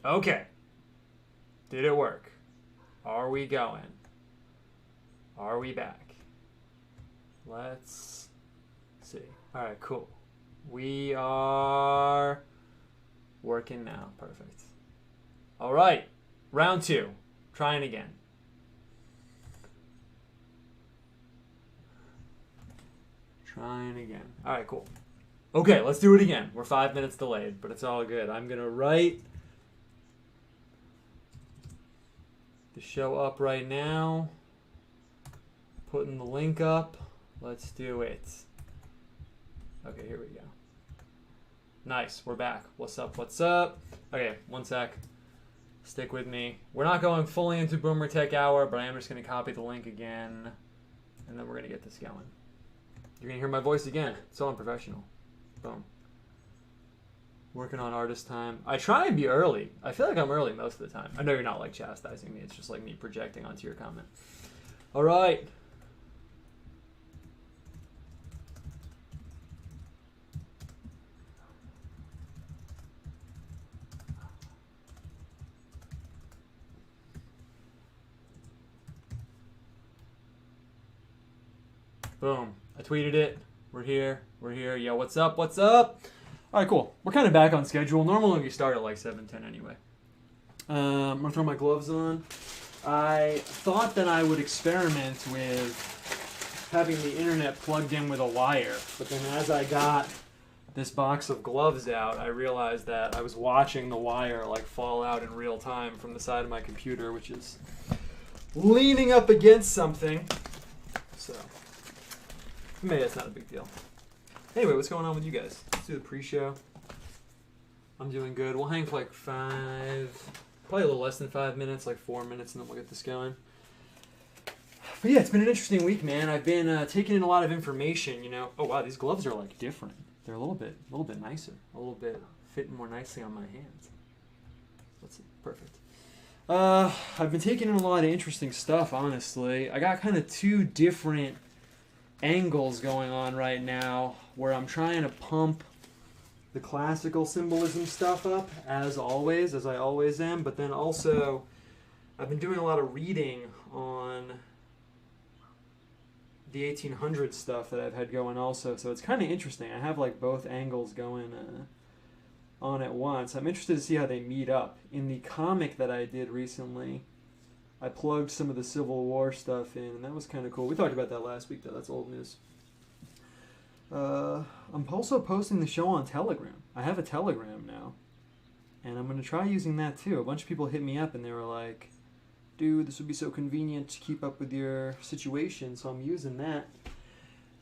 Okay. Did it work? Are we going? Are we back? Let's see. All right, cool. We are working now. Perfect. All right. Round two. Trying again. Trying again. All right, cool. Okay, let's do it again. We're 5 minutes delayed, but it's all good. I'm going to write the show up right now. Putting the link up. Let's do it. Okay, here we go. Nice, we're back. What's up, what's up? Okay, one sec. Stick with me. We're not going fully into Boomer Tech Hour, but I am just going to copy the link again, and then we're going to get this going. You're going to hear my voice again. It's so unprofessional. Boom. Working on artist time. I try and be early. I feel like I'm early most of the time. I know you're not like chastising me. It's just like me projecting onto your comment. All right. Boom. I tweeted it. We're here. We're here. Yo, what's up? What's up? All right, cool. We're kind of back on schedule. Normally we start at like 7:10 anyway. I'm going to throw my gloves on. I thought that I would experiment with having the internet plugged in with a wire. But then as I got this box of gloves out, I realized that I was watching the wire like fall out in real time from the side of my computer, which is leaning up against something. So... maybe that's not a big deal. Anyway, what's going on with you guys? Let's do the pre-show. I'm doing good. We'll hang for like probably a little less than 5 minutes, like 4 minutes, and then we'll get this going. But yeah, it's been an interesting week, man. I've been taking in a lot of information, you know. Oh wow, these gloves are like different. They're a little bit nicer, a little bit fitting more nicely on my hands. Let's see, perfect. I've been taking in a lot of interesting stuff, honestly. I got kind of two different angles going on right now where I'm trying to pump the classical symbolism stuff up as I always am, but then also I've been doing a lot of reading on the 1800s stuff that I've had going also, so it's kind of interesting. I have like both angles going on at once. I'm interested to see how they meet up. In the comic that I did recently, I plugged some of the Civil War stuff in, and that was kind of cool. We talked about that last week, though. That's old news. I'm also posting the show on Telegram. I have a Telegram now, and I'm going to try using that, too. A bunch of people hit me up, and they were like, dude, this would be so convenient to keep up with your situation, so I'm using that.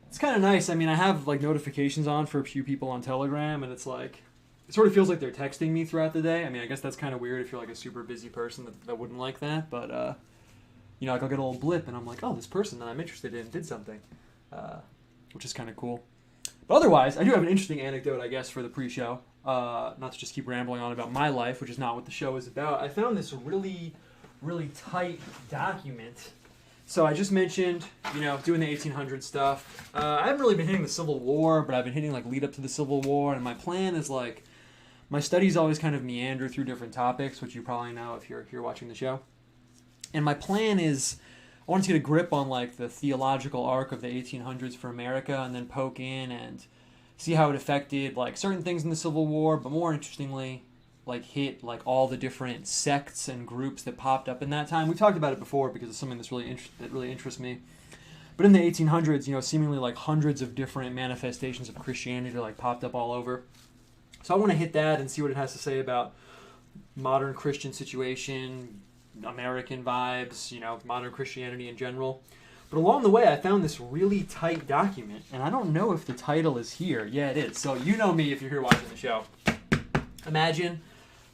It's kind of nice. I mean, I have, like, notifications on for a few people on Telegram, and it's like... it sort of feels like they're texting me throughout the day. I mean, I guess that's kind of weird if you're like a super busy person that wouldn't like that. But, you know, like I'll get a little blip and I'm like, oh, this person that I'm interested in did something, which is kind of cool. But otherwise, I do have an interesting anecdote, I guess, for the pre-show. Not to just keep rambling on about my life, which is not what the show is about. I found this really, really tight document. So I just mentioned, you know, doing the 1800 stuff. I haven't really been hitting the Civil War, but I've been hitting like lead up to the Civil War. And my plan is like... my studies always kind of meander through different topics, which you probably know if you're watching the show. And my plan is, I want to get a grip on like the theological arc of the 1800s for America, and then poke in and see how it affected like certain things in the Civil War, but more interestingly, like hit like all the different sects and groups that popped up in that time. We talked about it before because it's something that really interests me. But in the 1800s, you know, seemingly like hundreds of different manifestations of Christianity like popped up all over. So I want to hit that and see what it has to say about modern Christian situation, American vibes, you know, modern Christianity in general. But along the way, I found this really tight document, and I don't know if the title is here. Yeah, it is. So you know me if you're here watching the show. Imagine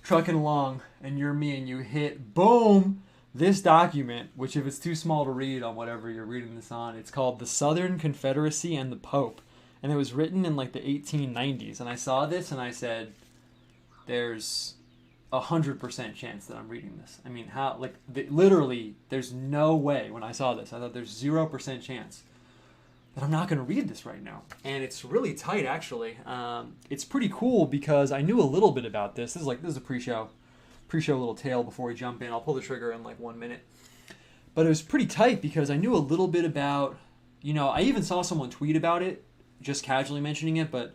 trucking along, and you're me, and you hit, boom, this document, which if it's too small to read on whatever you're reading this on, it's called The Southern Confederacy and the Pope. And it was written in like the 1890s. And I saw this and I said, there's 100% chance that I'm reading this. I mean, how, like, literally, there's no way when I saw this. I thought there's 0% chance that I'm not going to read this right now. And it's really tight, actually. It's pretty cool because I knew a little bit about this. This is a pre-show pre-show little tale before we jump in. I'll pull the trigger in like 1 minute. But it was pretty tight because I knew a little bit about, I even saw someone tweet about it, just casually mentioning it, but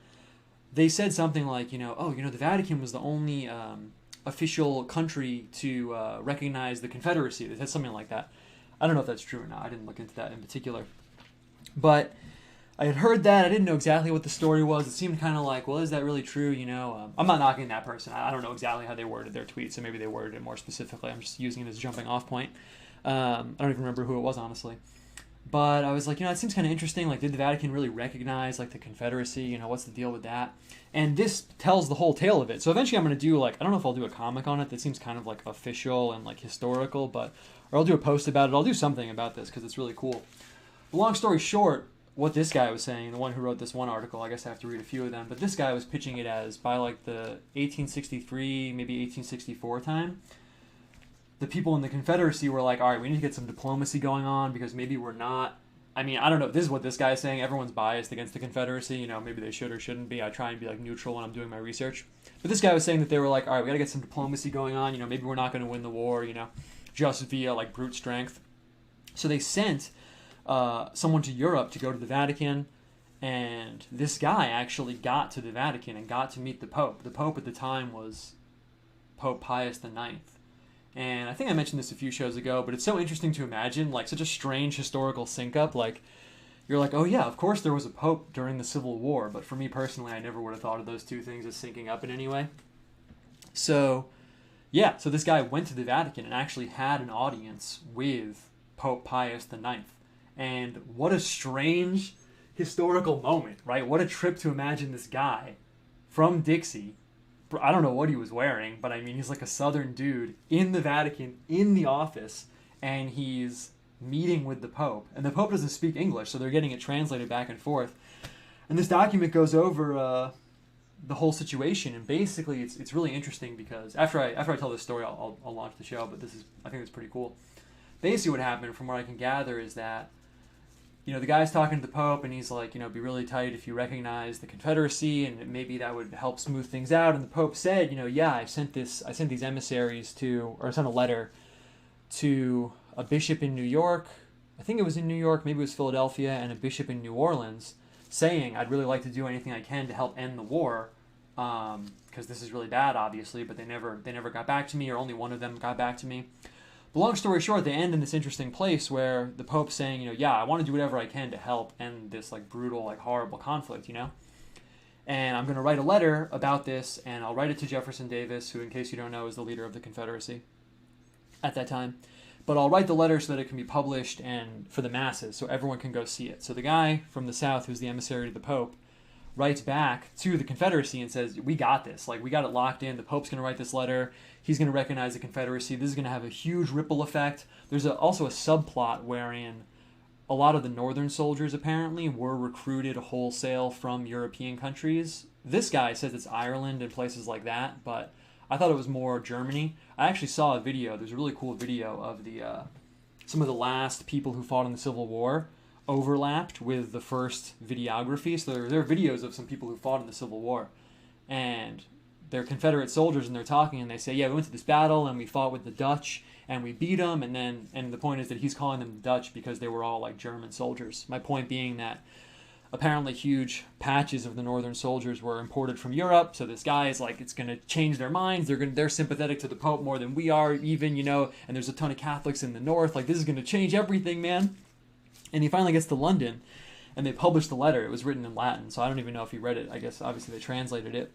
they said something like, the Vatican was the only official country to recognize the Confederacy. They said something like that. I don't know if that's true or not. I didn't look into that in particular. But I had heard that. I didn't know exactly what the story was. It seemed kind of like, well, is that really true? I'm not knocking that person. I don't know exactly how they worded their tweet, so maybe they worded it more specifically. I'm just using it as a jumping off point. I don't even remember who it was, honestly. But I was like, it seems kind of interesting. Like, did the Vatican really recognize, like, the Confederacy? What's the deal with that? And this tells the whole tale of it. So eventually I'm going to do, I don't know if I'll do a comic on it that seems kind of, official and, historical, or I'll do a post about it. I'll do something about this because it's really cool. Long story short, what this guy was saying, the one who wrote this one article, I guess I have to read a few of them, but this guy was pitching it as by, the 1863, maybe 1864 time, the people in the Confederacy were like, all right, we need to get some diplomacy going on because maybe we're not. I don't know. This is what this guy is saying. Everyone's biased against the Confederacy. Maybe they should or shouldn't be. I try and be neutral when I'm doing my research. But this guy was saying that they were like, all right, we got to get some diplomacy going on. Maybe we're not going to win the war, just via brute strength. So they sent someone to Europe to go to the Vatican. And this guy actually got to the Vatican and got to meet the Pope. The Pope at the time was Pope Pius IX. And I think I mentioned this a few shows ago, but it's so interesting to imagine, such a strange historical sync-up. You're like, oh yeah, of course there was a pope during the Civil War, but for me personally, I never would have thought of those two things as syncing up in any way. So, yeah, so this guy went to the Vatican and actually had an audience with Pope Pius IX. And what a strange historical moment, right? What a trip to imagine this guy from Dixie. I don't know what he was wearing, but he's like a southern dude in the Vatican, in the office, and he's meeting with the Pope. And the Pope doesn't speak English, so they're getting it translated back and forth. And this document goes over the whole situation, and basically it's really interesting because after I tell this story, I'll launch the show, but I think it's pretty cool. Basically what happened, from what I can gather, is that the guy's talking to the Pope, and he's like, be really tight if you recognize the Confederacy, and maybe that would help smooth things out. And the Pope said, yeah, I sent these emissaries I sent a letter to a bishop in New York. I think it was in New York, maybe it was Philadelphia, and a bishop in New Orleans, saying I'd really like to do anything I can to help end the war, because this is really bad, obviously, but they never got back to me, or only one of them got back to me. But long story short, they end in this interesting place where the Pope's saying, yeah, I want to do whatever I can to help end this brutal, horrible conflict, And I'm going to write a letter about this, and I'll write it to Jefferson Davis, who, in case you don't know, is the leader of the Confederacy at that time. But I'll write the letter so that it can be published and for the masses, so everyone can go see it. So the guy from the South, who's the emissary to the Pope, writes back to the Confederacy and says, we got this. We got it locked in. The Pope's going to write this letter. He's going to recognize the Confederacy. This is going to have a huge ripple effect. There's also a subplot wherein a lot of the northern soldiers apparently were recruited wholesale from European countries. This guy says it's Ireland and places like that, but I thought it was more Germany. I actually saw a video. There's a really cool video of some of the last people who fought in the Civil War overlapped with the first videography. So there are videos of some people who fought in the Civil War. And they're Confederate soldiers, and they're talking, and they say, yeah, we went to this battle, and we fought with the Dutch, and we beat them. And the point is that he's calling them Dutch because they were all German soldiers. My point being that apparently huge patches of the northern soldiers were imported from Europe. So this guy is it's going to change their minds. They're sympathetic to the Pope more than we are, even, and there's a ton of Catholics in the north. This is going to change everything, man. And he finally gets to London, and they published the letter. It was written in Latin, so I don't even know if he read it. I guess, obviously, they translated it.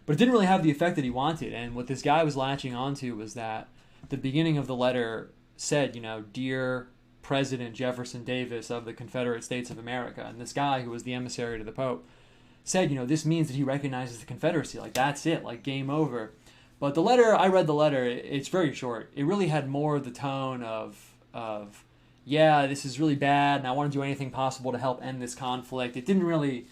But it didn't really have the effect that he wanted. And what this guy was latching onto was that the beginning of the letter said, Dear President Jefferson Davis of the Confederate States of America. And this guy, who was the emissary to the Pope, said, this means that he recognizes the Confederacy. That's it, game over. But I read the letter, it's very short. It really had more the tone of yeah, this is really bad, and I want to do anything possible to help end this conflict. It didn't really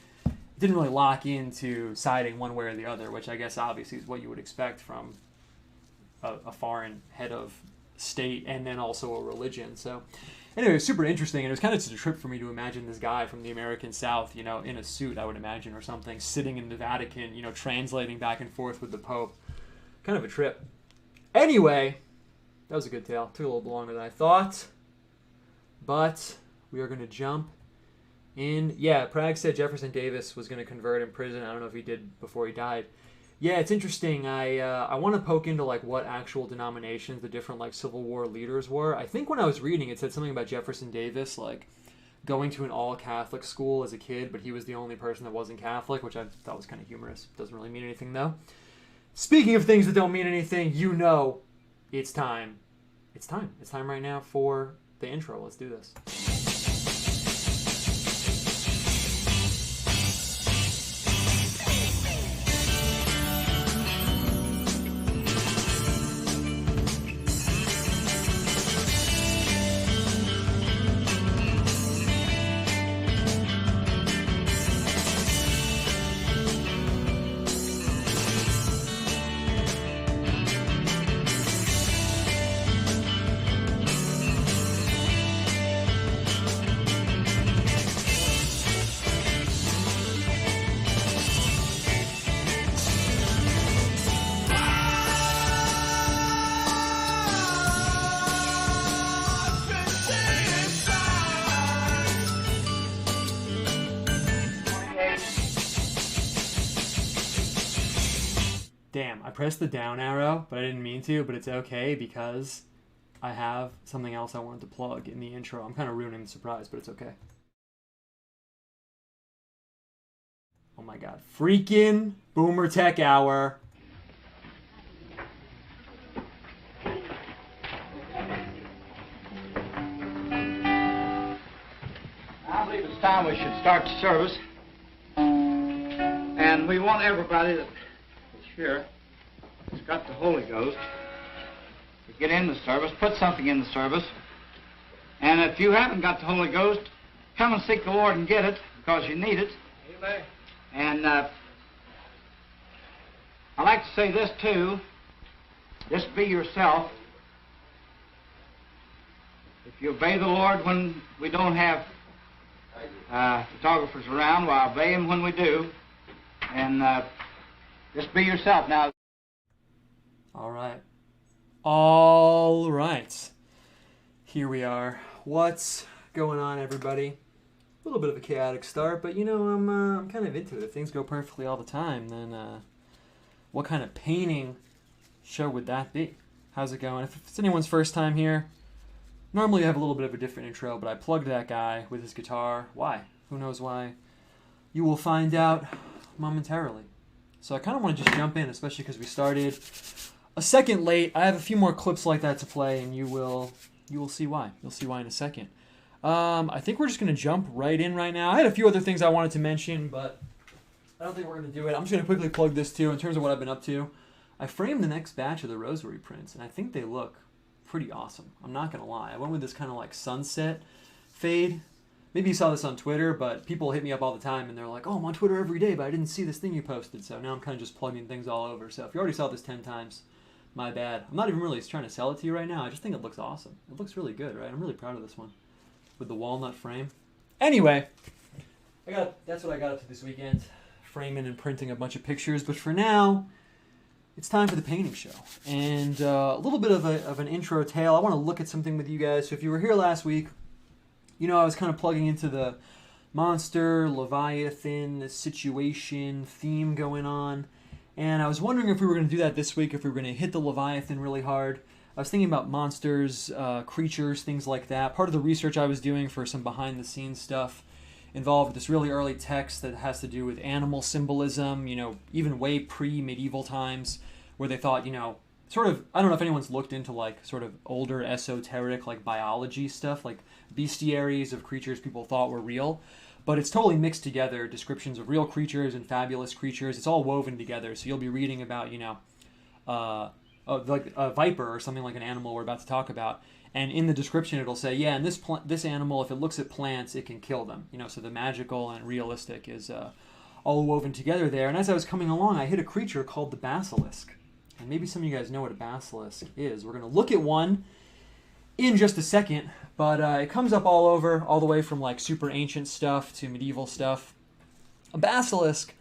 lock into siding one way or the other, which I guess obviously is what you would expect from a foreign head of state and then also a religion. So anyway, it was super interesting, and it was kind of just a trip for me to imagine this guy from the American South, in a suit, I would imagine, or something, sitting in the Vatican, translating back and forth with the Pope. Kind of a trip. Anyway, that was a good tale. Took a little longer than I thought. But we are going to jump in. Yeah, Prague said Jefferson Davis was going to convert in prison. I don't know if he did before he died. Yeah, it's interesting. I want to poke into like what actual denominations the different like Civil War leaders were. I think when I was reading, it said something about Jefferson Davis like going to an all-Catholic school as a kid, but he was the only person that wasn't Catholic, which I thought was kind of humorous. Doesn't really mean anything though. Speaking of things that don't mean anything, you know, it's time. It's time. It's time right now for the intro. Let's do this. Damn, I pressed the down arrow, but I didn't mean to, but it's okay because I have something else I wanted to plug in the intro. I'm kind of ruining the surprise, but it's okay. Oh my god. Freaking Boomer Tech Hour. I believe it's time we should start the service. And we want everybody that's here, that's got the Holy Ghost, to get in the service, put something in the service. And if you haven't got the Holy Ghost, come and seek the Lord and get it, because you need it. Amen. And I like to say this too, just be yourself. If you obey the Lord when we don't have photographers around, well, obey Him when we do. And just be yourself now. All right. All right. Here we are. What's going on, everybody? A little bit of a chaotic start, but you know, I'm kind of into it. If things go perfectly all the time, then what kind of painting show would that be? How's it going? If it's anyone's first time here, normally I have a little bit of a different intro, but I plugged that guy with his guitar. Why? Who knows why? You will find out momentarily. So I kind of want to just jump in, especially because we started a second late. I have a few more clips like that to play, and you will see why. You'll see why in a second. I think we're just going to jump right in right now. I had a few other things I wanted to mention, but I don't think we're going to do it. I'm just going to quickly plug this too in terms of what I've been up to. I framed the next batch of the rosary prints, and I think they look pretty awesome. I'm not going to lie. I went with this kind of like sunset fade. Maybe you saw this on Twitter, but people hit me up all the time, and they're like, oh, I'm on Twitter every day, but I didn't see this thing you posted. So now I'm kind of just plugging things all over. So if you already saw this 10 times, my bad. I'm not even really trying to sell it to you right now. I just think it looks awesome. It looks really good, right? I'm really proud of this one with the walnut frame. Anyway, that's what I got up to this weekend, framing and printing a bunch of pictures. But for now, it's time for the painting show. And a little bit of an intro tale. I want to look at something with you guys. So if you were here last week, you know, I was kind of plugging into the monster, Leviathan situation theme going on. And I was wondering if we were going to do that this week, if we were going to hit the Leviathan really hard. I was thinking about monsters, creatures, things like that. Part of the research I was doing for some behind-the-scenes stuff involved this really early text that has to do with animal symbolism, you know, even way pre-medieval times, where they thought, you know, sort of, I don't know if anyone's looked into like sort of older esoteric like biology stuff, like bestiaries of creatures people thought were real, but it's totally mixed together, descriptions of real creatures and fabulous creatures. It's all woven together. So you'll be reading about, you know, like a viper or something like an animal we're about to talk about, and in the description it'll say, yeah, and this animal, if it looks at plants, it can kill them. You know, so the magical and realistic is all woven together there. And as I was coming along, I hit a creature called the basilisk. And maybe some of you guys know what a basilisk is. We're going to look at one in just a second, but it comes up all over, all the way from like super ancient stuff to medieval stuff. A basilisk,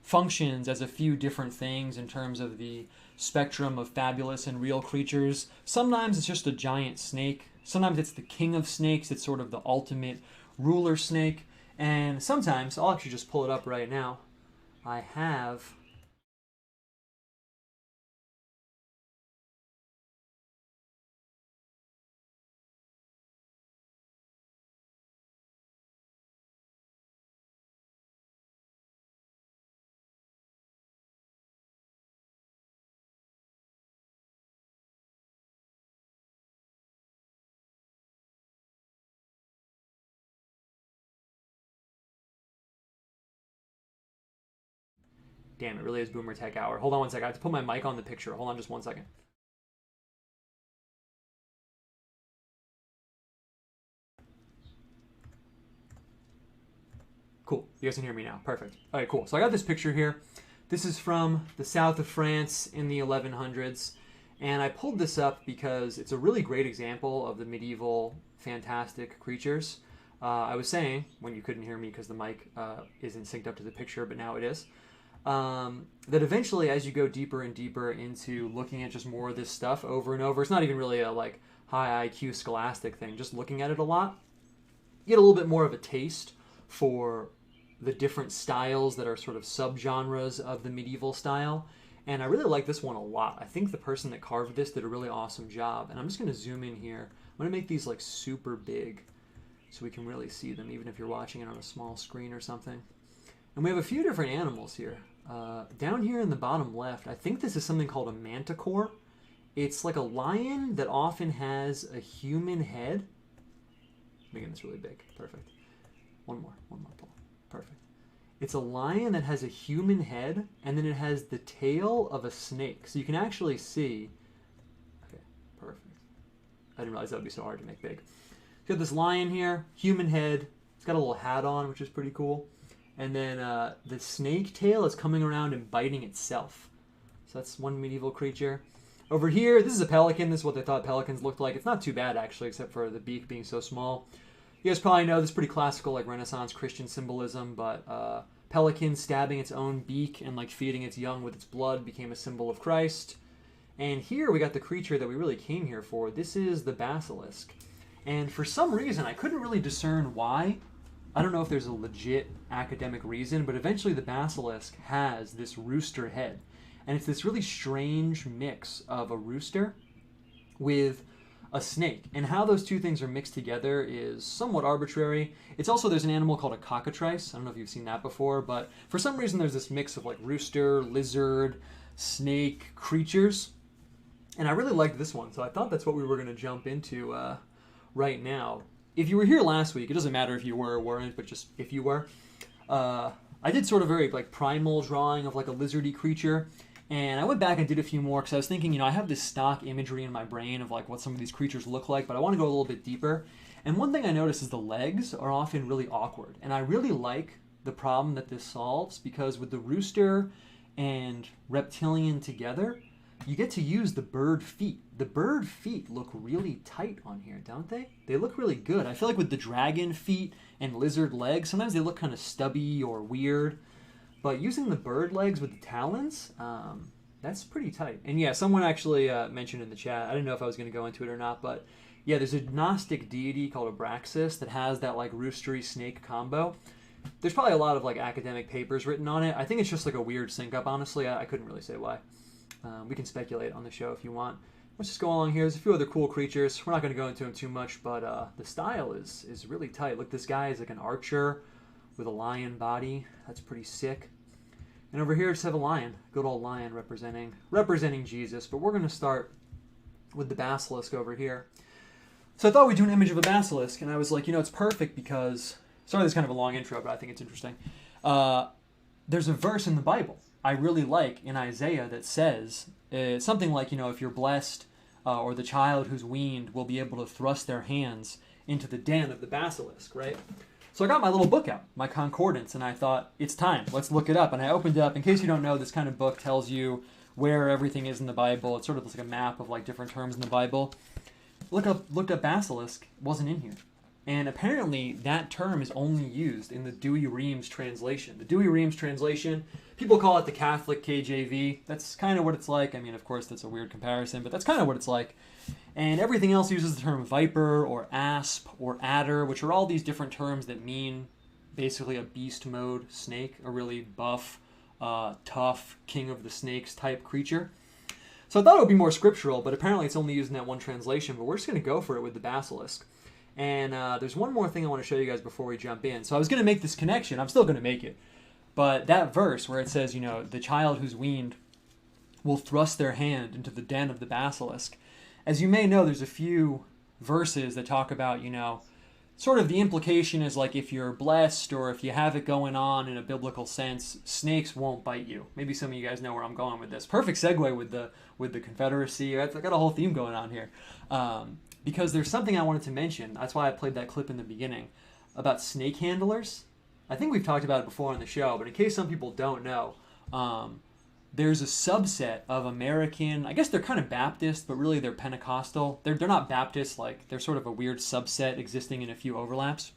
functions as a few different things in terms of the spectrum of fabulous and real creatures. Sometimes it's just a giant snake. Sometimes it's the king of snakes. It's sort of the ultimate ruler snake. And sometimes, I'll actually just pull it up right now, I have damn, it really is Boomer Tech Hour. Hold on one second. I have to put my mic on the picture. Hold on just one second. Cool. You guys can hear me now. Perfect. All right, cool. So I got this picture here. This is from the south of France in the 1100s. And I pulled this up because it's a really great example of the medieval fantastic creatures. I was saying, when you couldn't hear me because the mic isn't synced up to the picture, but now it is, that eventually as you go deeper and deeper into looking at just more of this stuff over and over, it's not even really a like high IQ scholastic thing, just looking at it a lot, you get a little bit more of a taste for the different styles that are sort of subgenres of the medieval style. And I really like this one a lot. I think the person that carved this did a really awesome job. And I'm just going to zoom in here. I'm going to make these like super big so we can really see them, even if you're watching it on a small screen or something. And we have a few different animals here. Down here in the bottom left, I think this is something called a manticore. It's like a lion that often has a human head. Making this really big. Perfect. One more pull. Perfect. It's a lion that has a human head, and then it has the tail of a snake. So you can actually see... Okay, perfect. I didn't realize that would be so hard to make big. You got this lion here, human head. It's got a little hat on, which is pretty cool. And then the snake tail is coming around and biting itself. So that's one medieval creature. Over here, this is a pelican. This is what they thought pelicans looked like. It's not too bad, actually, except for the beak being so small. You guys probably know this is pretty classical, like Renaissance Christian symbolism, but pelican stabbing its own beak and like feeding its young with its blood became a symbol of Christ. And here we got the creature that we really came here for. This is the basilisk. And for some reason, I couldn't really discern why. I don't know if there's a legit academic reason, but eventually the basilisk has this rooster head. And it's this really strange mix of a rooster with a snake. And how those two things are mixed together is somewhat arbitrary. It's also, there's an animal called a cockatrice. I don't know if you've seen that before, but for some reason there's this mix of like rooster, lizard, snake creatures. And I really liked this one, so I thought that's what we were going to jump into right now. If you were here last week, it doesn't matter if you were or weren't, but just if you were, I did sort of very like primal drawing of like a lizardy creature. And I went back and did a few more because I was thinking, you know, I have this stock imagery in my brain of like what some of these creatures look like, but I want to go a little bit deeper. And one thing I noticed is the legs are often really awkward. And I really like the problem that this solves because with the rooster and reptilian together, you get to use the bird feet. The bird feet look really tight on here, don't they? They look really good. I feel like with the dragon feet and lizard legs, sometimes they look kind of stubby or weird. But using the bird legs with the talons, that's pretty tight. And yeah, someone actually mentioned in the chat, I didn't know if I was going to go into it or not, but yeah, there's a Gnostic deity called Abraxas that has that like roostery snake combo. There's probably a lot of like academic papers written on it. I think it's just like a weird sync up, honestly. I couldn't really say why. We can speculate on the show if you want. Let's just go along here. There's a few other cool creatures. We're not going to go into them too much, but the style is really tight. Look, this guy is like an archer with a lion body. That's pretty sick. And over here, just have a lion, good old lion representing Jesus. But we're going to start with the basilisk over here. So I thought we'd do an image of a basilisk, and I was like, you know, it's perfect because, sorry, this is kind of a long intro, but I think it's interesting. There's a verse in the Bible I really like in Isaiah that says something like, you know, if you're blessed or the child who's weaned will be able to thrust their hands into the den of the basilisk, right? So I got my little book out, my concordance, and I thought, it's time. Let's look it up. And I opened it up. In case you don't know, this kind of book tells you where everything is in the Bible. It's sort of like a map of like different terms in the Bible. Looked up basilisk. Wasn't in here. And apparently that term is only used in the Dewey-Reams translation. The Dewey-Reams translation, people call it the Catholic KJV. That's kind of what it's like. I mean, of course, that's a weird comparison, but that's kind of what it's like. And everything else uses the term viper or asp or adder, which are all these different terms that mean basically a beast mode snake, a really buff, tough, king of the snakes type creature. So I thought it would be more scriptural, but apparently it's only used in that one translation. But we're just going to go for it with the basilisk. And there's one more thing I want to show you guys before we jump in. So I was going to make this connection. I'm still going to make it. But that verse where it says, you know, the child who's weaned will thrust their hand into the den of the basilisk. As you may know, there's a few verses that talk about, you know, sort of the implication is like if you're blessed or if you have it going on in a biblical sense, snakes won't bite you. Maybe some of you guys know where I'm going with this. Perfect segue with the Confederacy. I got a whole theme going on here. Because there's something I wanted to mention. That's why I played that clip in the beginning about snake handlers. I think we've talked about it before on the show, but in case some people don't know, there's a subset of American, I guess they're kind of Baptist, but really they're Pentecostal. They're not Baptist, like they're sort of a weird subset existing in a few overlaps.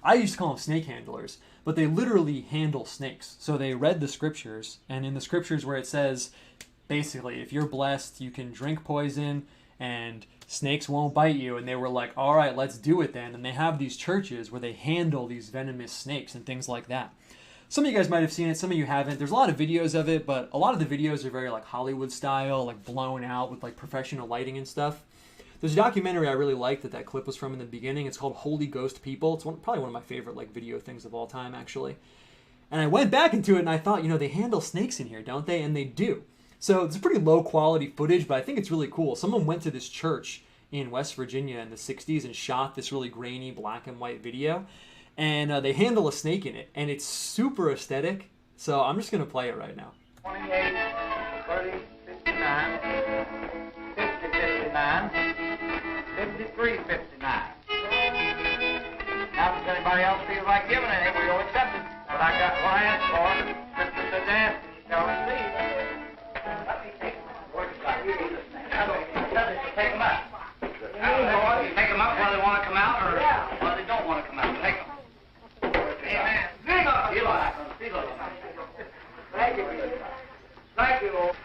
I used to call them snake handlers, but they literally handle snakes. So they read the scriptures, and in the scriptures where it says, basically, if you're blessed, you can drink poison, and snakes won't bite you. And they were like, all right, let's do it then. And they have these churches where they handle these venomous snakes and things like that. Some of you guys might have seen it, some of you haven't. There's a lot of videos of it, but a lot of the videos are very like Hollywood style, like blown out with like professional lighting and stuff. There's a documentary I really liked that clip was from in the beginning. It's called Holy Ghost People. It's probably one of my favorite like video things of all time, actually. And I went back into it and I thought, you know, they handle snakes in here, don't they? And they do. So it's pretty low quality footage, but I think it's really cool. Someone went to this church in West Virginia in the 60s and shot this really grainy black and white video. And they handle a snake in it, and it's super aesthetic. So I'm just going to play it right now. 28, 30, 59, 50, 59, 53, 59. Now, if anybody else feels like giving it, we will accept it. But I got what I asked for, and the scripture says ask, and you shall receive. Let me take them up. Where's God? Take them up. You take them up whether they want to come out or whether they don't want to come out. Take them. Amen. Feel like them. Feel like them. Thank you. Thank you, Lord.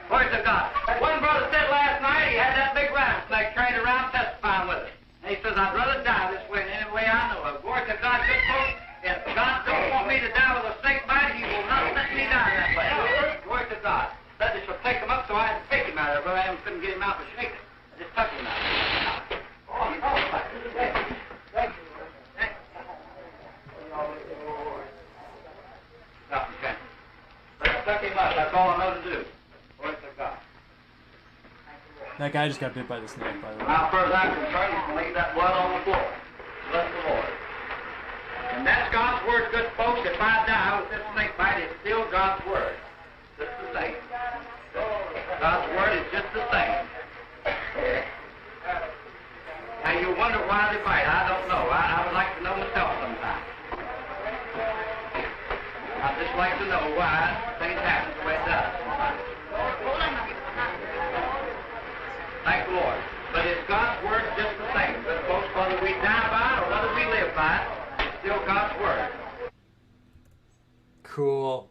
Glory to God. One brother said last night he had that big rattlesnake trained around testifying with us. And he says, I'd rather die this way than any way I know of. Glory to God, good folks. If God don't want me to die with a snake bite, he will not let me die that way. Glory to God. Said they shall take him up, so I had to take him out of there. Brother Adams couldn't get him out for shaking. I just took him out. Thank you. Okay. Let's tuck him up. That's all I know to do. Glory to God. That guy just got bit by the snake, by the way. Now, further I'm concerned, he's going to leave that blood on the floor. Bless the Lord. And that's God's word, good folks. If I die with this snake bite, it's still God's word. Just the same. God's word is just the same. And you wonder why they bite. I don't know. I would like to know myself sometime. I'd just like to know why things happen the way it does. Thank the Lord. But it's God's word just the same. Good folks, whether we die by it or whether we live by it, it's still God's word. Cool.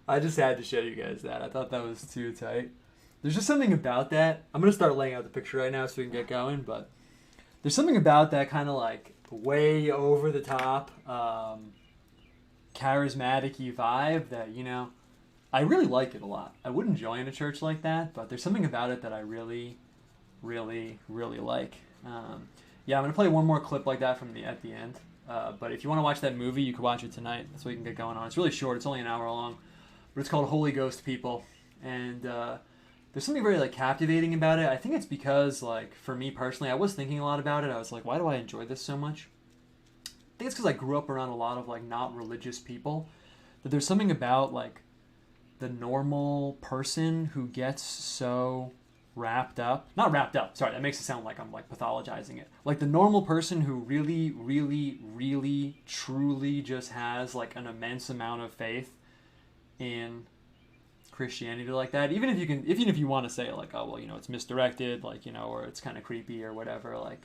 I just had to show you guys that. I thought that was too tight. There's just something about that. I'm going to start laying out the picture right now so we can get going, but there's something about that kind of like way over the top, charismatic-y vibe that, you know, I really like it a lot. I wouldn't join a church like that, but there's something about it that I really, really, really like. Yeah, I'm going to play one more clip like that at the end. But if you want to watch that movie, you can watch it tonight. That's what you can get going on. It's really short. It's only an hour long. But it's called Holy Ghost People. And there's something very like captivating about it. I think it's because, like, for me personally, I was thinking a lot about it. I was like, why do I enjoy this so much? I think it's because I grew up around a lot of, like, not religious people. That there's something about, like, the normal person who gets so wrapped up. Not wrapped up. Sorry, that makes it sound like I'm, like, pathologizing it. Like, the normal person who really, really, really, truly just has, like, an immense amount of faith in Christianity like that. Even if you want to say like, oh well, you know, it's misdirected, like, you know, or it's kind of creepy or whatever. Like,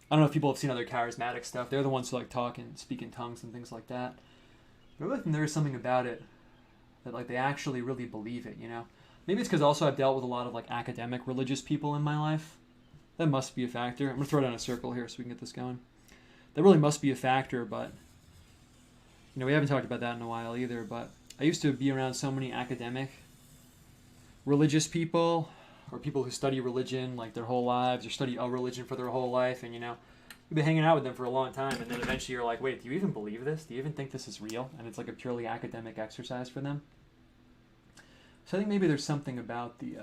I don't know if people have seen other charismatic stuff. They're the ones who like talk and speak in tongues and things like that. But I really think there is something about it that like they actually really believe it. You know, maybe it's because also I've dealt with a lot of like academic religious people in my life. That must be a factor. I'm gonna throw down a circle here so we can get this going. That really must be a factor, but you know, we haven't talked about that in a while either. But I used to be around so many academic religious people, or people who study religion like their whole lives, or study a religion for their whole life, and you know, you've been hanging out with them for a long time, and then eventually you're like, wait, do you even believe this? Do you even think this is real? And it's like a purely academic exercise for them. So I think maybe there's something about the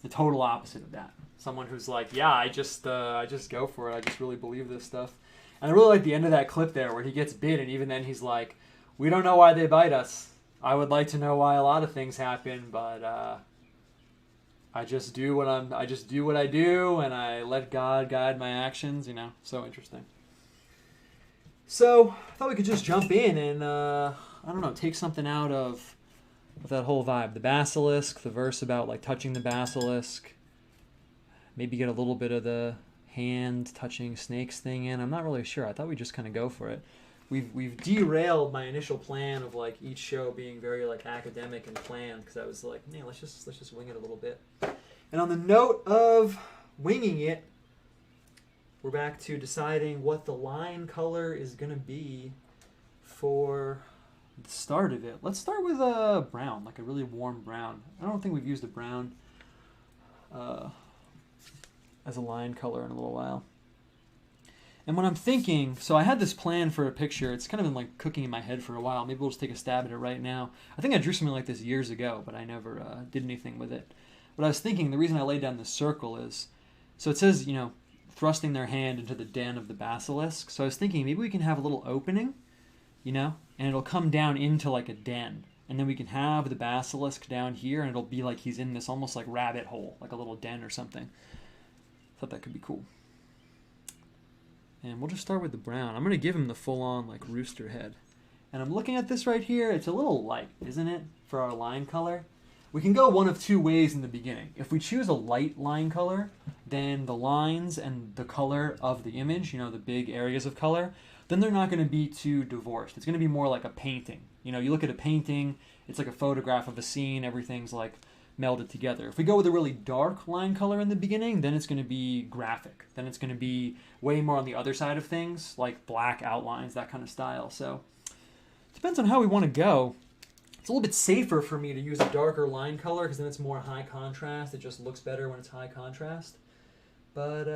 total opposite of that. Someone who's like, yeah, I just go for it. I just really believe this stuff. And I really like the end of that clip there where he gets bit, and even then he's like, we don't know why they bite us. I would like to know why a lot of things happen, but I just do what I do, and I let God guide my actions. You know, so interesting. So I thought we could just jump in and I don't know, take something out of that whole vibe. The basilisk, the verse about like touching the basilisk. Maybe get a little bit of the hand touching snakes thing in. I'm not really sure. I thought we'd just kind of go for it. We've derailed my initial plan of like each show being very like academic and planned, because I was like, man, let's just wing it a little bit. And on the note of winging it, we're back to deciding what the line color is gonna be for the start of it. Let's start with a brown, like a really warm brown. I don't think we've used a brown as a line color in a little while. And when I'm thinking, so I had this plan for a picture. It's kind of been like cooking in my head for a while. Maybe we'll just take a stab at it right now. I think I drew something like this years ago, but I never did anything with it. But I was thinking, the reason I laid down this circle is, so it says, you know, thrusting their hand into the den of the basilisk. So I was thinking maybe we can have a little opening, you know, and it'll come down into like a den. And then we can have the basilisk down here, and it'll be like he's in this almost like rabbit hole, like a little den or something. Thought that could be cool. And we'll just start with the brown. I'm going to give him the full-on like rooster head. And I'm looking at this right here. It's a little light, isn't it, for our line color? We can go one of two ways in the beginning. If we choose a light line color, then the lines and the color of the image, you know, the big areas of color, then they're not going to be too divorced. It's going to be more like a painting. You know, you look at a painting, it's like a photograph of a scene, everything's like melded together. If we go with a really dark line color in the beginning, then it's going to be graphic. Then it's going to be way more on the other side of things, like black outlines, that kind of style. So it depends on how we want to go. It's a little bit safer for me to use a darker line color, because then it's more high contrast. It just looks better when it's high contrast. But,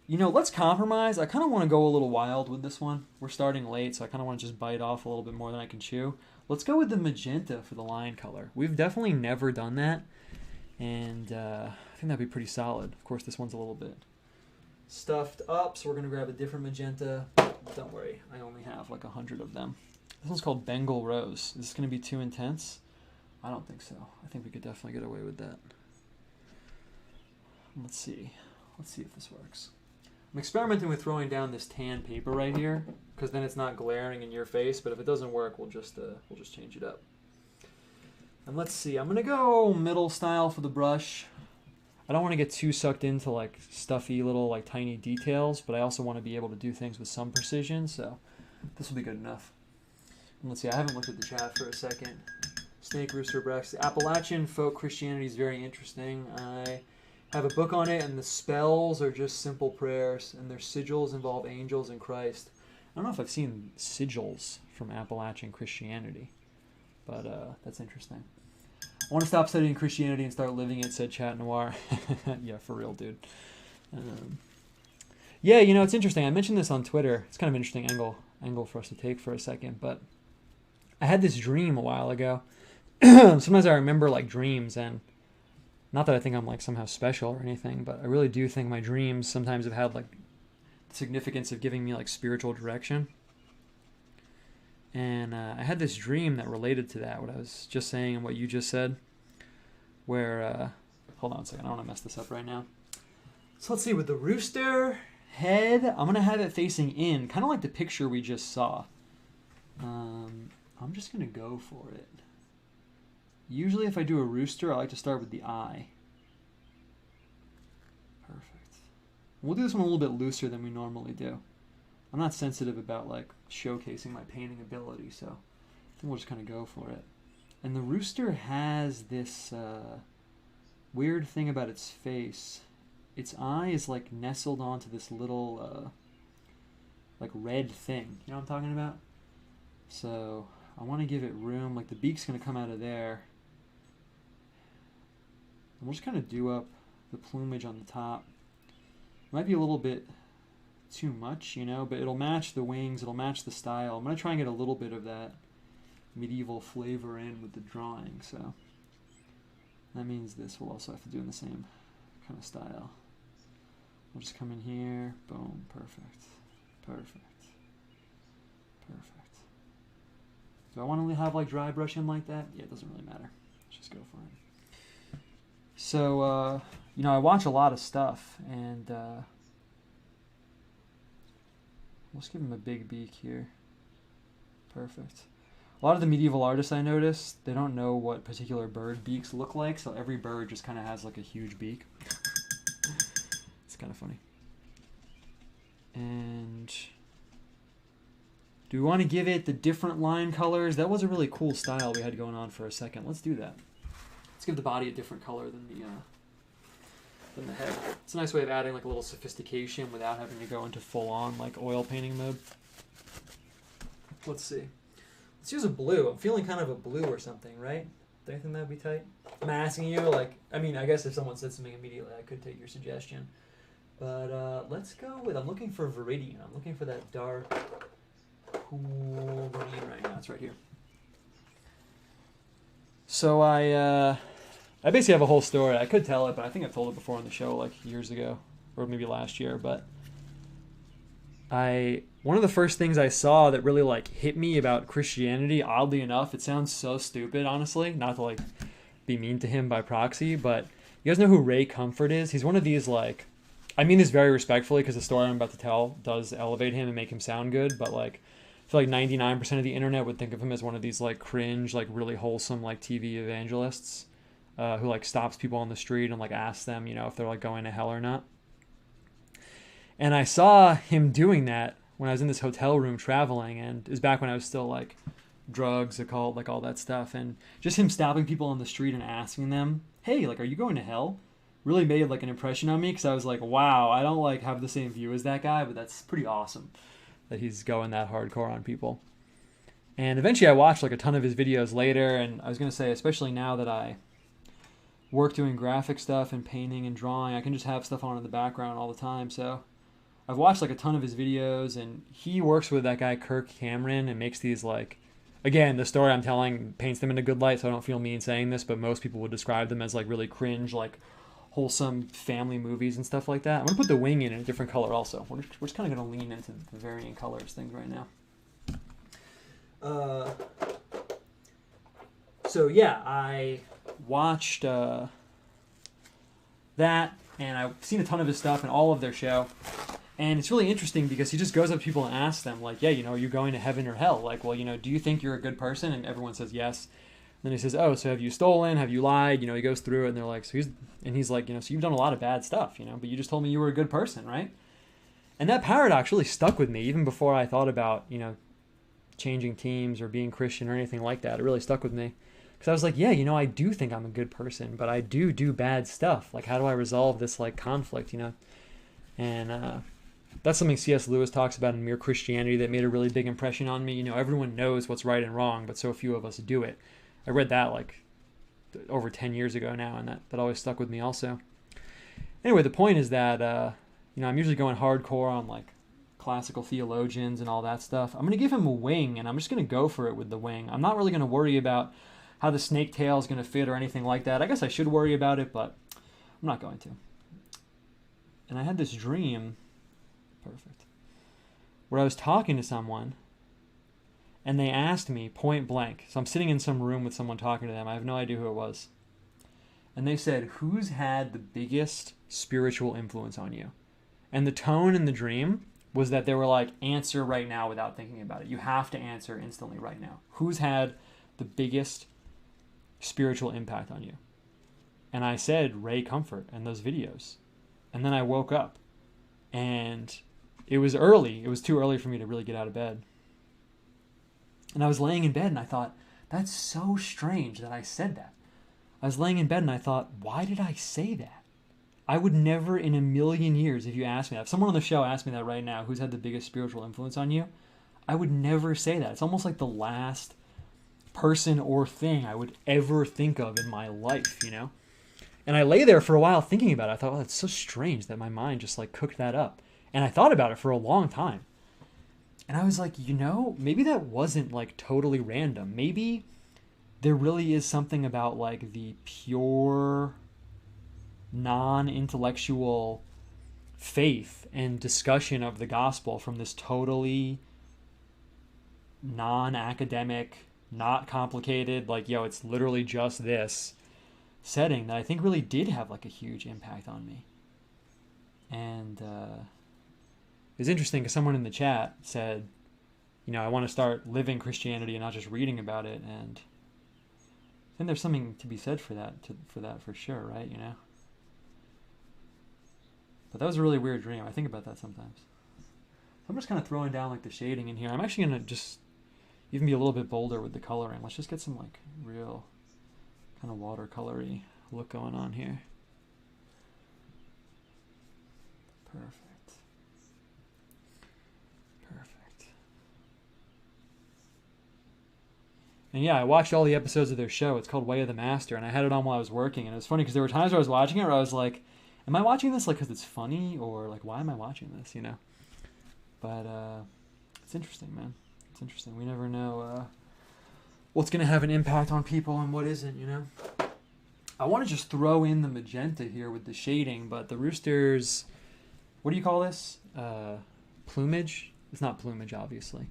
you know, let's compromise. I kind of want to go a little wild with this one. We're starting late, so I kind of want to just bite off a little bit more than I can chew. Let's go with the magenta for the line color. We've definitely never done that, and I think that'd be pretty solid. Of course, this one's a little bit stuffed up, so we're going to grab a different magenta. Don't worry, I only have like 100 of them. This one's called Bengal Rose. Is this going to be too intense? I don't think so. I think we could definitely get away with that. Let's see. Let's see if this works. I'm experimenting with throwing down this tan paper right here, because then it's not glaring in your face. But if it doesn't work, we'll just change it up. And let's see. I'm gonna go middle style for the brush. I don't want to get too sucked into like stuffy little like tiny details, but I also want to be able to do things with some precision. So this will be good enough. And let's see. I haven't looked at the chat for a second. Snake Rooster Brex. Appalachian folk Christianity is very interesting. I have a book on it, and the spells are just simple prayers, and their sigils involve angels and Christ. I don't know if I've seen sigils from Appalachian Christianity, but that's interesting. I want to stop studying Christianity and start living it, said Chat Noir. Yeah, for real, dude. Yeah, you know, it's interesting. I mentioned this on Twitter. It's kind of an interesting angle for us to take for a second, but I had this dream a while ago. Sometimes I remember like dreams, and not that I think I'm like somehow special or anything, but I really do think my dreams sometimes have had like the significance of giving me like spiritual direction. And I had this dream that related to that, what I was just saying and what you just said, where, hold on a second, I don't want to mess this up right now. So let's see, with the rooster head, I'm going to have it facing in, kind of like the picture we just saw. I'm just going to go for it. Usually if I do a rooster, I like to start with the eye. Perfect. We'll do this one a little bit looser than we normally do. I'm not sensitive about like showcasing my painting ability, so I think we'll just kind of go for it. And the rooster has this weird thing about its face. Its eye is like nestled onto this little like red thing. You know what I'm talking about? So I want to give it room. Like the beak's going to come out of there. And we'll just kind of do up the plumage on the top. Might be a little bit too much, you know, but it'll match the wings. It'll match the style. I'm going to try and get a little bit of that medieval flavor in with the drawing. So that means this we'll also have to do in the same kind of style. We'll just come in here. Boom. Perfect. Perfect. Perfect. Do I want to have like dry brush him like that? Yeah, it doesn't really matter. Let's just go for it. So, you know, I watch a lot of stuff, and let's give him a big beak here. Perfect. A lot of the medieval artists I noticed, they don't know what particular bird beaks look like, so every bird just kind of has like a huge beak. It's kind of funny. And do we want to give it the different line colors? That was a really cool style we had going on for a second. Let's do that. Let's give the body a different color than the head. It's a nice way of adding like a little sophistication without having to go into full-on like oil painting mode. Let's see. Let's use a blue. I'm feeling kind of a blue or something, right? Do you think that'd be tight? I'm asking you, like, I mean, I guess if someone said something immediately, I could take your suggestion. But let's go with, I'm looking for Viridian. I'm looking for that dark, cool green right now. It's right here. So I basically have a whole story. I could tell it, but I think I've told it before on the show like years ago, or maybe last year. But one of the first things I saw that really like hit me about Christianity, oddly enough, it sounds so stupid, honestly, not to like be mean to him by proxy, but you guys know who Ray Comfort is? He's one of these like, I mean this very respectfully because the story I'm about to tell does elevate him and make him sound good, but like I feel like 99% of the internet would think of him as one of these like cringe, like really wholesome like TV evangelists who like stops people on the street and like asks them, you know, if they're like going to hell or not. And I saw him doing that when I was in this hotel room traveling, and it was back when I was still like drugs, occult, like all that stuff, and just him stopping people on the street and asking them, hey, like, are you going to hell? Really made like an impression on me because I was like, wow, I don't like have the same view as that guy, but that's pretty awesome that he's going that hardcore on people. And eventually I watched like a ton of his videos later, and I was going to say, especially now that I work doing graphic stuff and painting and drawing, I can just have stuff on in the background all the time. So I've watched like a ton of his videos, and he works with that guy Kirk Cameron and makes these like, again, the story I'm telling paints them in a good light, so I don't feel mean saying this, but most people would describe them as like really cringe, like wholesome family movies and stuff like that. I'm gonna put the wing in a different color also. We're just kind of gonna lean into the varying colors things right now. So yeah, I watched that, and I've seen a ton of his stuff and all of their show. And it's really interesting because he just goes up to people and asks them, like, yeah, you know, are you going to heaven or hell? Like, well, you know, do you think you're a good person? And everyone says yes. And then he says, oh, so have you stolen? Have you lied? You know, he goes through it, and they're like, he's like, you know, so you've done a lot of bad stuff, you know, but you just told me you were a good person, right? And that paradox really stuck with me even before I thought about, you know, changing teams or being Christian or anything like that. It really stuck with me. Because I was like, yeah, you know, I do think I'm a good person, but I do bad stuff. Like, how do I resolve this, like, conflict, you know? And that's something C.S. Lewis talks about in Mere Christianity that made a really big impression on me. You know, everyone knows what's right and wrong, but so few of us do it. I read that, like, over 10 years ago now, and that always stuck with me also. Anyway, the point is that, you know, I'm usually going hardcore on, like, classical theologians and all that stuff. I'm going to give him a wing, and I'm just going to go for it with the wing. I'm not really going to worry about how the snake tail is going to fit or anything like that. I guess I should worry about it, but I'm not going to. And I had this dream, perfect, where I was talking to someone, and they asked me point blank. So I'm sitting in some room with someone talking to them. I have no idea who it was. And they said, who's had the biggest spiritual influence on you? And the tone in the dream was that they were like, answer right now without thinking about it. You have to answer instantly right now. Who's had the biggest spiritual impact on you? And I said Ray Comfort and those videos. And then I woke up, and it was early. It was too early for me to really get out of bed. And I was laying in bed and I thought, that's so strange that I said that. I was laying in bed and I thought, why did I say that? I would never in a million years, if you asked me that, if someone on the show asked me that right now, who's had the biggest spiritual influence on you, I would never say that. It's almost like the last person or thing I would ever think of in my life, you know? And I lay there for a while thinking about it. I thought, well, that's so strange that my mind just like cooked that up. And I thought about it for a long time. And I was like, you know, maybe that wasn't like totally random. Maybe there really is something about like the pure, non-intellectual faith and discussion of the gospel from this totally non-academic, not complicated, like, yo, it's literally just this setting that I think really did have like a huge impact on me. And it's interesting because someone in the chat said, you know, I want to start living Christianity and not just reading about it. And I think there's something to be said for that, for sure, right? You know. But that was a really weird dream. I think about that sometimes. So I'm just kind of throwing down like the shading in here. I'm actually gonna just even be a little bit bolder with the coloring. Let's just get some like real kind of watercolory look going on here. Perfect. Perfect. And yeah, I watched all the episodes of their show. It's called Way of the Master, and I had it on while I was working. And it was funny because there were times where I was watching it where I was like, am I watching this like because it's funny, or like why am I watching this, you know? But it's interesting, man. It's interesting. We never know what's going to have an impact on people and what isn't, you know? I want to just throw in the magenta here with the shading, but the rooster's, what do you call this? Plumage? It's not plumage, obviously.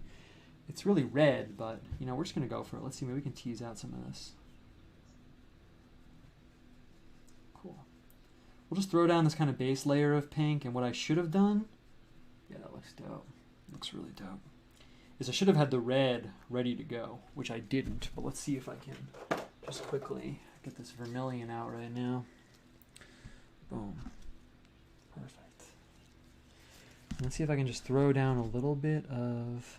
It's really red, but, you know, we're just going to go for it. Let's see, maybe we can tease out some of this. Cool. We'll just throw down this kind of base layer of pink, and what I should have done, yeah, that looks dope. Looks really dope. Is I should have had the red ready to go, which I didn't, but let's see if I can just quickly get this vermilion out right now. Boom. Perfect. Let's see if I can just throw down a little bit of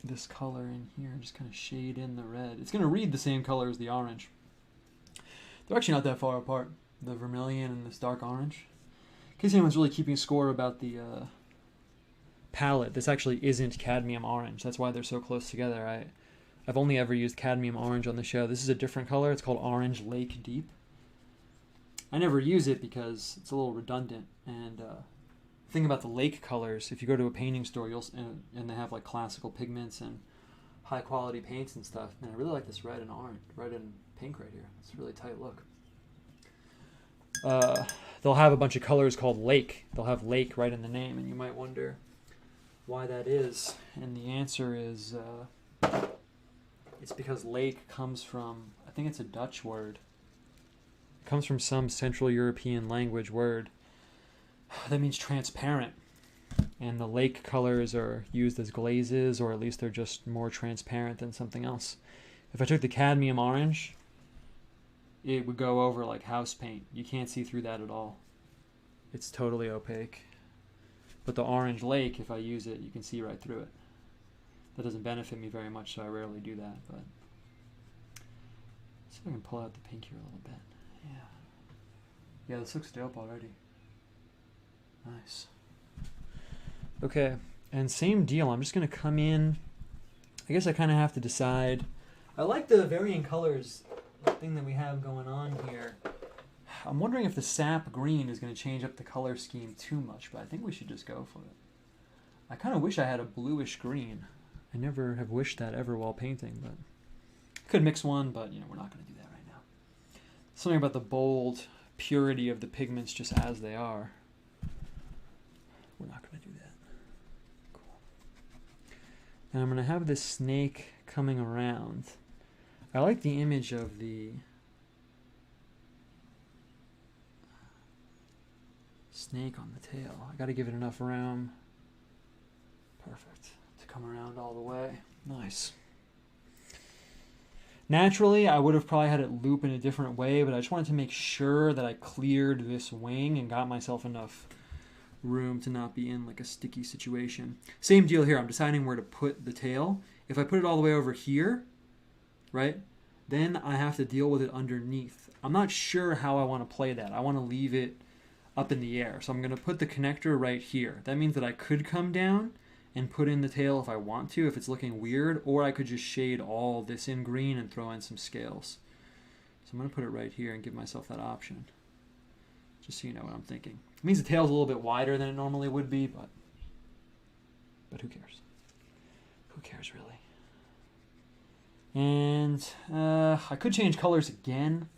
this color in here and just kind of shade in the red. It's going to read the same color as the orange. They're actually not that far apart, the vermilion and this dark orange. In case anyone's really keeping score about the palette, this actually isn't cadmium orange. That's why they're so close together. I've only ever used cadmium orange on the show. This is a different color. It's called Orange Lake Deep. I never use it because it's a little redundant. And the thing about the lake colors, if you go to a painting store, and they have like classical pigments and high quality paints and stuff. Man, I really like this red and orange, red and pink right here. It's a really tight look. They'll have a bunch of colors called lake. They'll have lake right in the name, and you might wonder why that is. And the answer is it's because lake comes from, I think it's a Dutch word. It comes from some Central European language word that means transparent. And the lake colors are used as glazes, or at least they're just more transparent than something else. If I took the cadmium orange, it would go over like house paint. You can't see through that at all. It's totally opaque. But the orange lake, if I use it, you can see right through it. That doesn't benefit me very much, so I rarely do that. But let's see if I can pull out the pink here a little bit. Yeah. Yeah, this looks dope already. Nice. Okay, and same deal. I'm just going to come in. I guess I kind of have to decide. I like the varying colors thing that we have going on here. I'm wondering if the sap green is going to change up the color scheme too much, but I think we should just go for it. I kind of wish I had a bluish green. I never have wished that ever while painting, but I could mix one, but you know, we're not going to do that right now. Something about the bold purity of the pigments just as they are. We're not going to do that. Cool. And I'm going to have this snake coming around. I like the image of the snake on the tail. I got to give it enough room. Perfect. To come around all the way. Nice. Naturally, I would have probably had it loop in a different way, but I just wanted to make sure that I cleared this wing and got myself enough room to not be in like a sticky situation. Same deal here. I'm deciding where to put the tail. If I put it all the way over here, right, then I have to deal with it underneath. I'm not sure how I want to play that. I want to leave it up in the air. So I'm going to put the connector right here. That means that I could come down and put in the tail if I want to, if it's looking weird, or I could just shade all this in green and throw in some scales. So I'm going to put it right here and give myself that option, just so you know what I'm thinking. It means the tail's a little bit wider than it normally would be, but who cares? Who cares, really? And I could change colors again,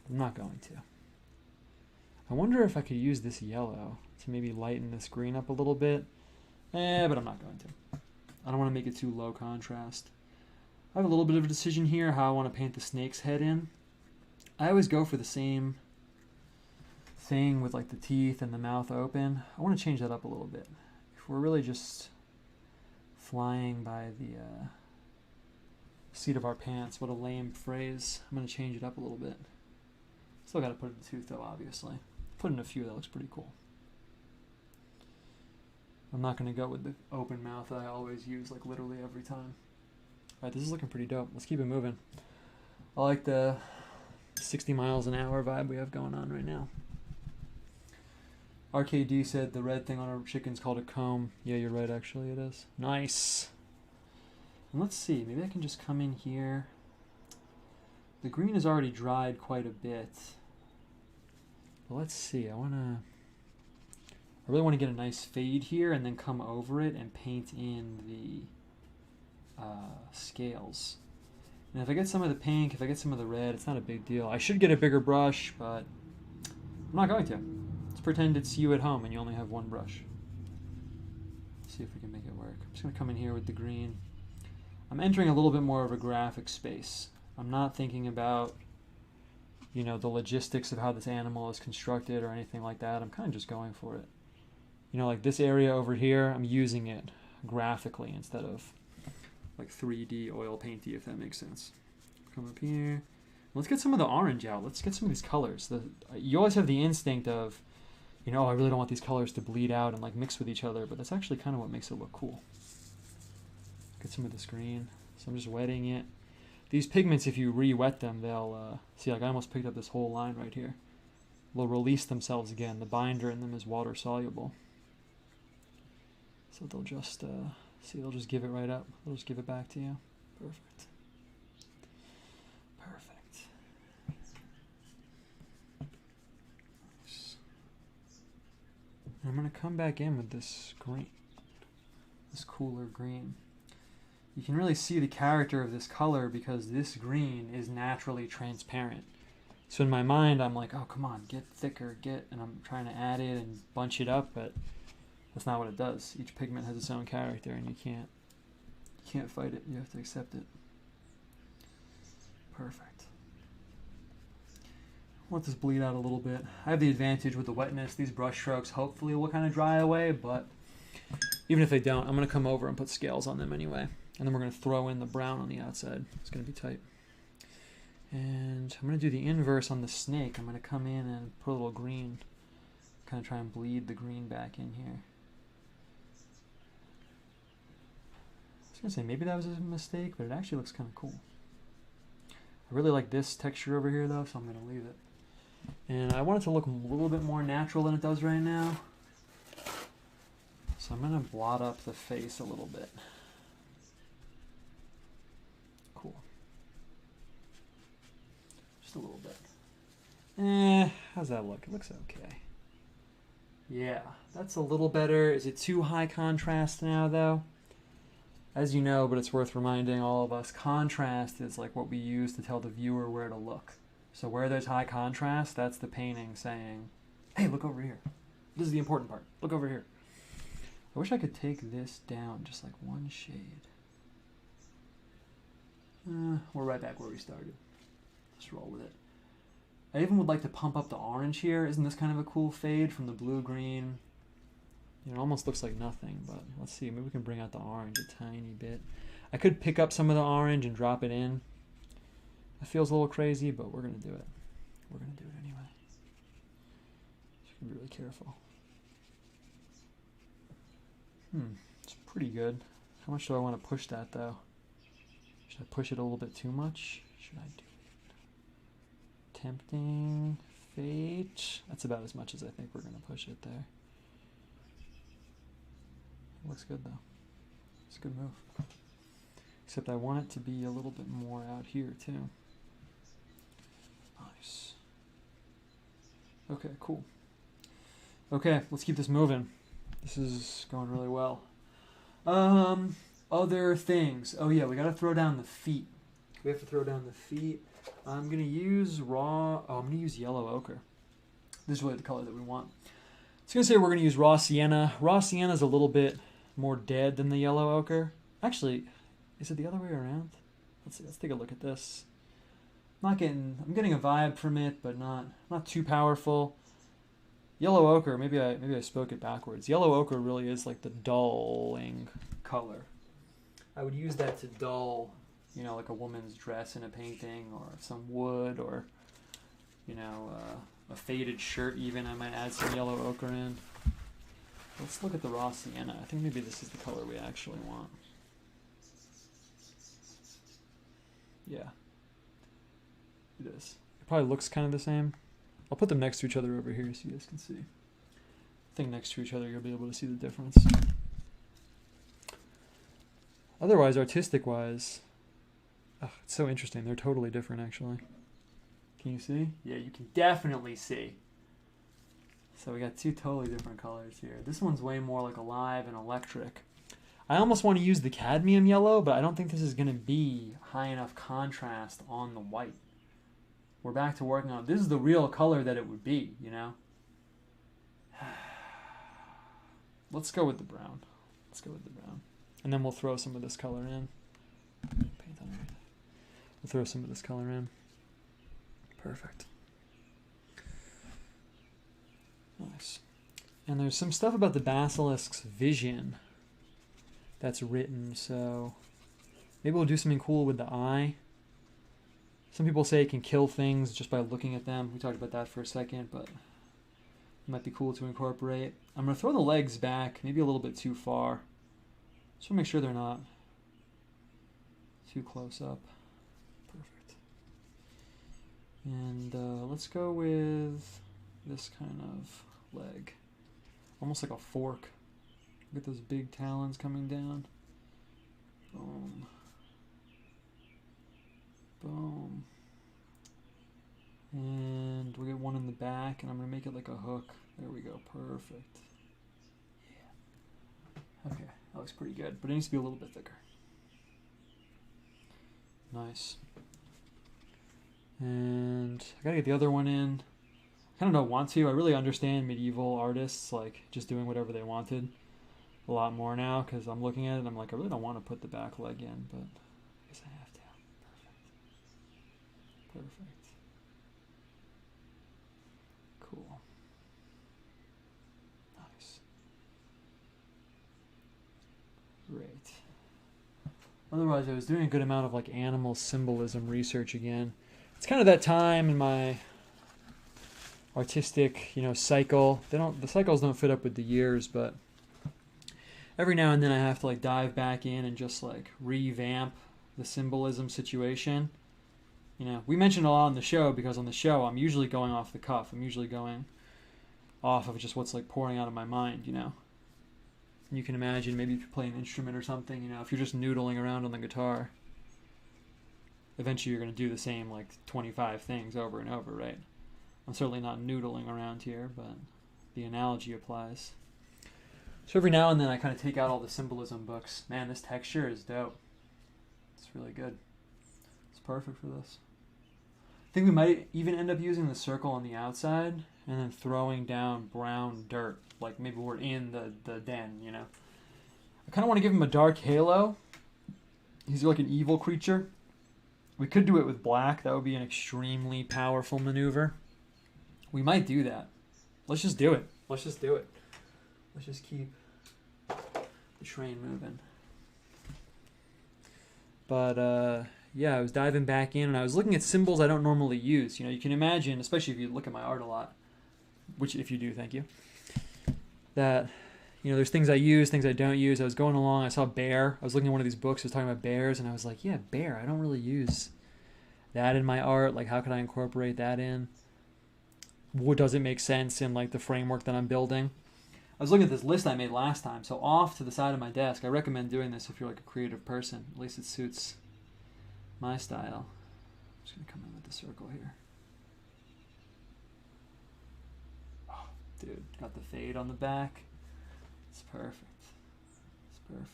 but I'm not going to. I wonder if I could use this yellow to maybe lighten this green up a little bit. But I'm not going to. I don't want to make it too low contrast. I have a little bit of a decision here how I want to paint the snake's head in. I always go for the same thing with like the teeth and the mouth open. I want to change that up a little bit. If we're really just flying by the seat of our pants, what a lame phrase. I'm going to change it up a little bit. Still got to put in a tooth though, obviously. Put in a few, that looks pretty cool. I'm not going to go with the open mouth that I always use, like literally every time. Alright, this is looking pretty dope. Let's keep it moving. I like the 60 miles an hour vibe we have going on right now. RKD said the red thing on our chicken's called a comb. Yeah, you're right, actually it is. Nice. And let's see, maybe I can just come in here. The green is already dried quite a bit. But let's see, I really want to get a nice fade here and then come over it and paint in the scales. And if I get some of the pink, if I get some of the red, it's not a big deal. I should get a bigger brush, but I'm not going to. Let's pretend it's you at home and you only have one brush. Let's see if we can make it work. I'm just going to come in here with the green. I'm entering a little bit more of a graphic space. I'm not thinking about, you know, the logistics of how this animal is constructed or anything like that. I'm kind of just going for it. You know, like this area over here, I'm using it graphically instead of like 3D oil painty, if that makes sense. Come up here. Let's get some of the orange out. Let's get some of these colors. You always have the instinct of, you know, I really don't want these colors to bleed out and like mix with each other, but that's actually kind of what makes it look cool. Get some of this green. So I'm just wetting it. These pigments, if you re-wet them, they'll, see, like I almost picked up this whole line right here. They'll release themselves again. The binder in them is water soluble. So they'll just, see, they'll just give it right up. They'll just give it back to you. Perfect. Perfect. Nice. And I'm going to come back in with this green. This cooler green. You can really see the character of this color because this green is naturally transparent. So in my mind, I'm like, oh, come on, get thicker, and I'm trying to add it and bunch it up, but that's not what it does. Each pigment has its own character, and you can't fight it. You have to accept it. Perfect. Let this bleed out a little bit. I have the advantage with the wetness. These brush strokes hopefully will kind of dry away, but even if they don't, I'm going to come over and put scales on them anyway. And then we're going to throw in the brown on the outside. It's going to be tight. And I'm going to do the inverse on the snake. I'm going to come in and put a little green. Kind of try and bleed the green back in here. I was going to say maybe that was a mistake, but it actually looks kind of cool. I really like this texture over here though, so I'm going to leave it. And I want it to look a little bit more natural than it does right now. So I'm going to blot up the face a little bit. Cool. Just a little bit. How's that look? It looks okay. Yeah, that's a little better. Is it too high contrast now though? As you know, but it's worth reminding all of us, contrast is like what we use to tell the viewer where to look. So where there's high contrast, that's the painting saying, hey, look over here. This is the important part. Look over here. I wish I could take this down just like one shade. We're right back where we started. Let's roll with it. I even would like to pump up the orange here. Isn't this kind of a cool fade from the blue-green? You know, it almost looks like nothing, but let's see. Maybe we can bring out the orange a tiny bit. I could pick up some of the orange and drop it in. It feels a little crazy, but we're going to do it. We're going to do it anyway. Just be really careful. It's pretty good. How much do I want to push that, though? Should I push it a little bit too much? Should I do it? Tempting fate. That's about as much as I think we're going to push it there. It looks good, though. It's a good move. Except I want it to be a little bit more out here, too. Nice. Okay, cool. Okay, let's keep this moving. This is going really well. Other things. Oh yeah, we gotta throw down the feet. We have to throw down the feet. I'm gonna use I'm gonna use yellow ochre. This is really the color that we want. It's gonna say we're gonna use raw sienna. Raw sienna is a little bit more dead than the yellow ochre. Actually, is it the other way around? Let's see. Let's take a look at this. I'm getting a vibe from it, but not too powerful. Yellow ochre, maybe I spoke it backwards. Yellow ochre really is like the dulling color. I would use that to dull, like a woman's dress in a painting, or some wood, or, a faded shirt even. I might add some yellow ochre in. Let's look at the raw sienna. I think maybe this is the color we actually want. Yeah. It is. It probably looks kind of the same. I'll put them next to each other over here so you guys can see. I think next to each other you'll be able to see the difference. Otherwise, artistic-wise, it's so interesting. They're totally different, actually. Can you see? Yeah, you can definitely see. So we got two totally different colors here. This one's way more like alive and electric. I almost want to use the cadmium yellow, but I don't think this is going to be high enough contrast on the white. We're back to working on, this is the real color that it would be, Let's go with the brown. Let's go with the brown. And then we'll throw some of this color in. Paint on it. We'll throw some of this color in. Perfect. Nice. And there's some stuff about the basilisk's vision that's written, so maybe we'll do something cool with the eye. Some people say it can kill things just by looking at them. We talked about that for a second, but it might be cool to incorporate. I'm going to throw the legs back, maybe a little bit too far. Just want to make sure they're not too close up. Perfect. And let's go with this kind of leg. Almost like a fork. Look at those big talons coming down. Boom. Boom. And we'll get one in the back, and I'm going to make it like a hook. There we go. Perfect. Yeah. Okay, that looks pretty good, but it needs to be a little bit thicker. Nice. And I got to get the other one in. I kind of don't want to. I really understand medieval artists, like, just doing whatever they wanted a lot more now, because I'm looking at it and I'm like, I really don't want to put the back leg in, but I guess I have to. Perfect. Cool. Nice. Great. Otherwise, I was doing a good amount of like animal symbolism research again. It's kind of that time in my artistic, cycle. The cycles don't fit up with the years, but every now and then I have to like dive back in and just like revamp the symbolism situation. We mentioned a lot on the show because on the show I'm usually going off the cuff. I'm usually going off of just what's like pouring out of my mind, And you can imagine maybe if you play an instrument or something, if you're just noodling around on the guitar, eventually you're going to do the same like 25 things over and over, right? I'm certainly not noodling around here, but the analogy applies. So every now and then I kind of take out all the symbolism books. Man, this texture is dope. It's really good. It's perfect for this. I think we might even end up using the circle on the outside and then throwing down brown dirt. Like maybe we're in the den, I kind of want to give him a dark halo. He's like an evil creature. We could do it with black. That would be an extremely powerful maneuver. We might do that. Let's just do it. Let's just do it. Let's just keep the train moving. But yeah, I was diving back in and I was looking at symbols I don't normally use. You know, you can imagine, especially if you look at my art a lot, which if you do, thank you, that, you know, there's things I use, things I don't use. I was going along, I saw bear. I was looking at one of these books, it was talking about bears, and I was like, yeah, bear, I don't really use that in my art. Like, how could I incorporate that in? What does it make sense in, like, the framework that I'm building? I was looking at this list I made last time. So off to the side of my desk, I recommend doing this if you're like a creative person. At least it suits my style. I'm just going to come in with the circle here. Oh, dude, got the fade on the back. It's perfect. It's perfect.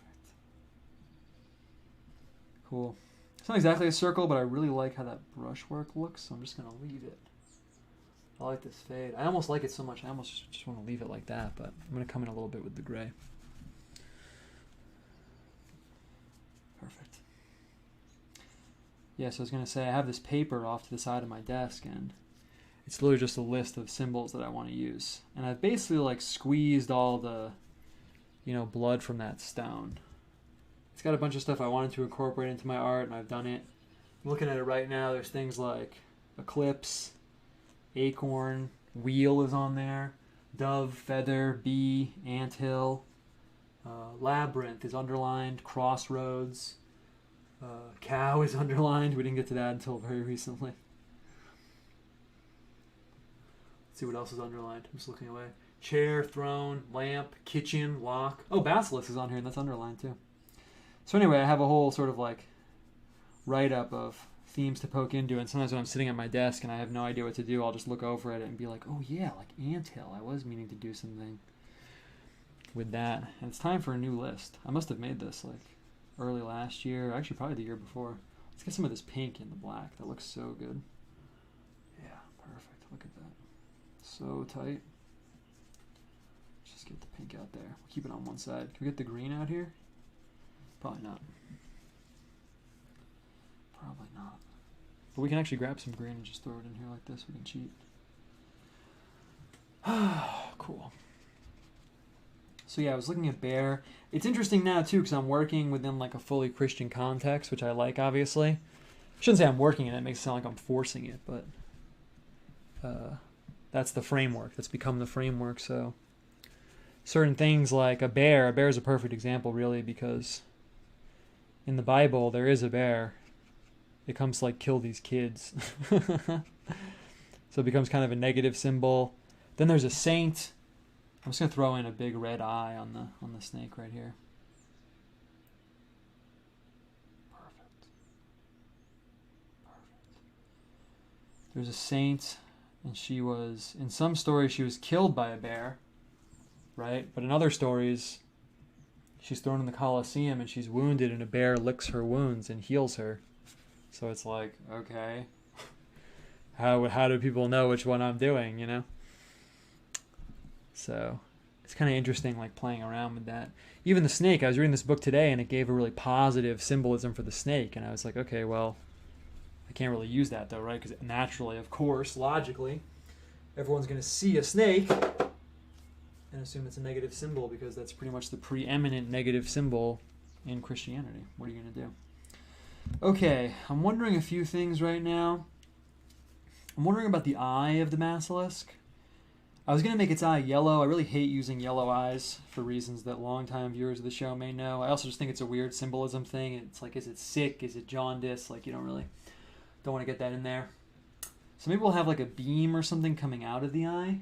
Cool. It's not exactly a circle, but I really like how that brushwork looks, so I'm just going to leave it. I like this fade. I almost like it so much, I almost just want to leave it like that, but I'm going to come in a little bit with the gray. Perfect. Yeah, so I was going to say, I have this paper off to the side of my desk, and it's literally just a list of symbols that I want to use. And I've basically like squeezed all the, you know, blood from that stone. It's got a bunch of stuff I wanted to incorporate into my art, and I've done it. I'm looking at it right now. There's things like eclipse, acorn, wheel is on there, dove, feather, bee, anthill, labyrinth is underlined, crossroads, cow is underlined. We didn't get to that until very recently. Let's see what else is underlined. I'm just looking away. Chair, throne, lamp, kitchen, lock. Oh, basilisk is on here, and that's underlined too. So anyway, I have a whole sort of like write-up of themes to poke into, and sometimes when I'm sitting at my desk and I have no idea what to do, I'll just look over at it and be like, oh yeah, like anthill. I was meaning to do something with that. And it's time for a new list. I must have made this like early last year, actually probably the year before. Let's get some of this pink in the black. That looks so good. Yeah, perfect. Look at that. So tight. Let's just get the pink out there. We'll keep it on one side. Can we get the green out here? Probably not. Probably not. But we can actually grab some green and just throw it in here like this. We can cheat. Cool. So yeah, I was looking at bear. It's interesting now too because I'm working within like a fully Christian context, which I like, obviously. I shouldn't say I'm working in it. It makes it sound like I'm forcing it, but that's the framework. That's become the framework. So certain things like a bear is a perfect example, really, because in the Bible there is a bear. It comes to like kill these kids. So it becomes kind of a negative symbol. Then there's a saint. I'm just gonna throw in a big red eye on the snake right here. Perfect. Perfect. There's a saint, and she was, in some stories she was killed by a bear, right? But in other stories she's thrown in the Colosseum and she's wounded and a bear licks her wounds and heals her. So it's like, okay, how do people know which one I'm doing, you know? So it's kind of interesting, like playing around with that. Even the snake, I was reading this book today and it gave a really positive symbolism for the snake. And I was like, okay, well, I can't really use that though, right? Because naturally, of course, logically, everyone's going to see a snake and assume it's a negative symbol because that's pretty much the preeminent negative symbol in Christianity. What are you going to do? Okay, I'm wondering a few things right now. I'm wondering about the eye of the basilisk. I was going to make its eye yellow. I really hate using yellow eyes for reasons that longtime viewers of the show may know. I also just think it's a weird symbolism thing. It's like, is it sick? Is it jaundice? Like, you don't want to get that in there. So maybe we'll have like a beam or something coming out of the eye.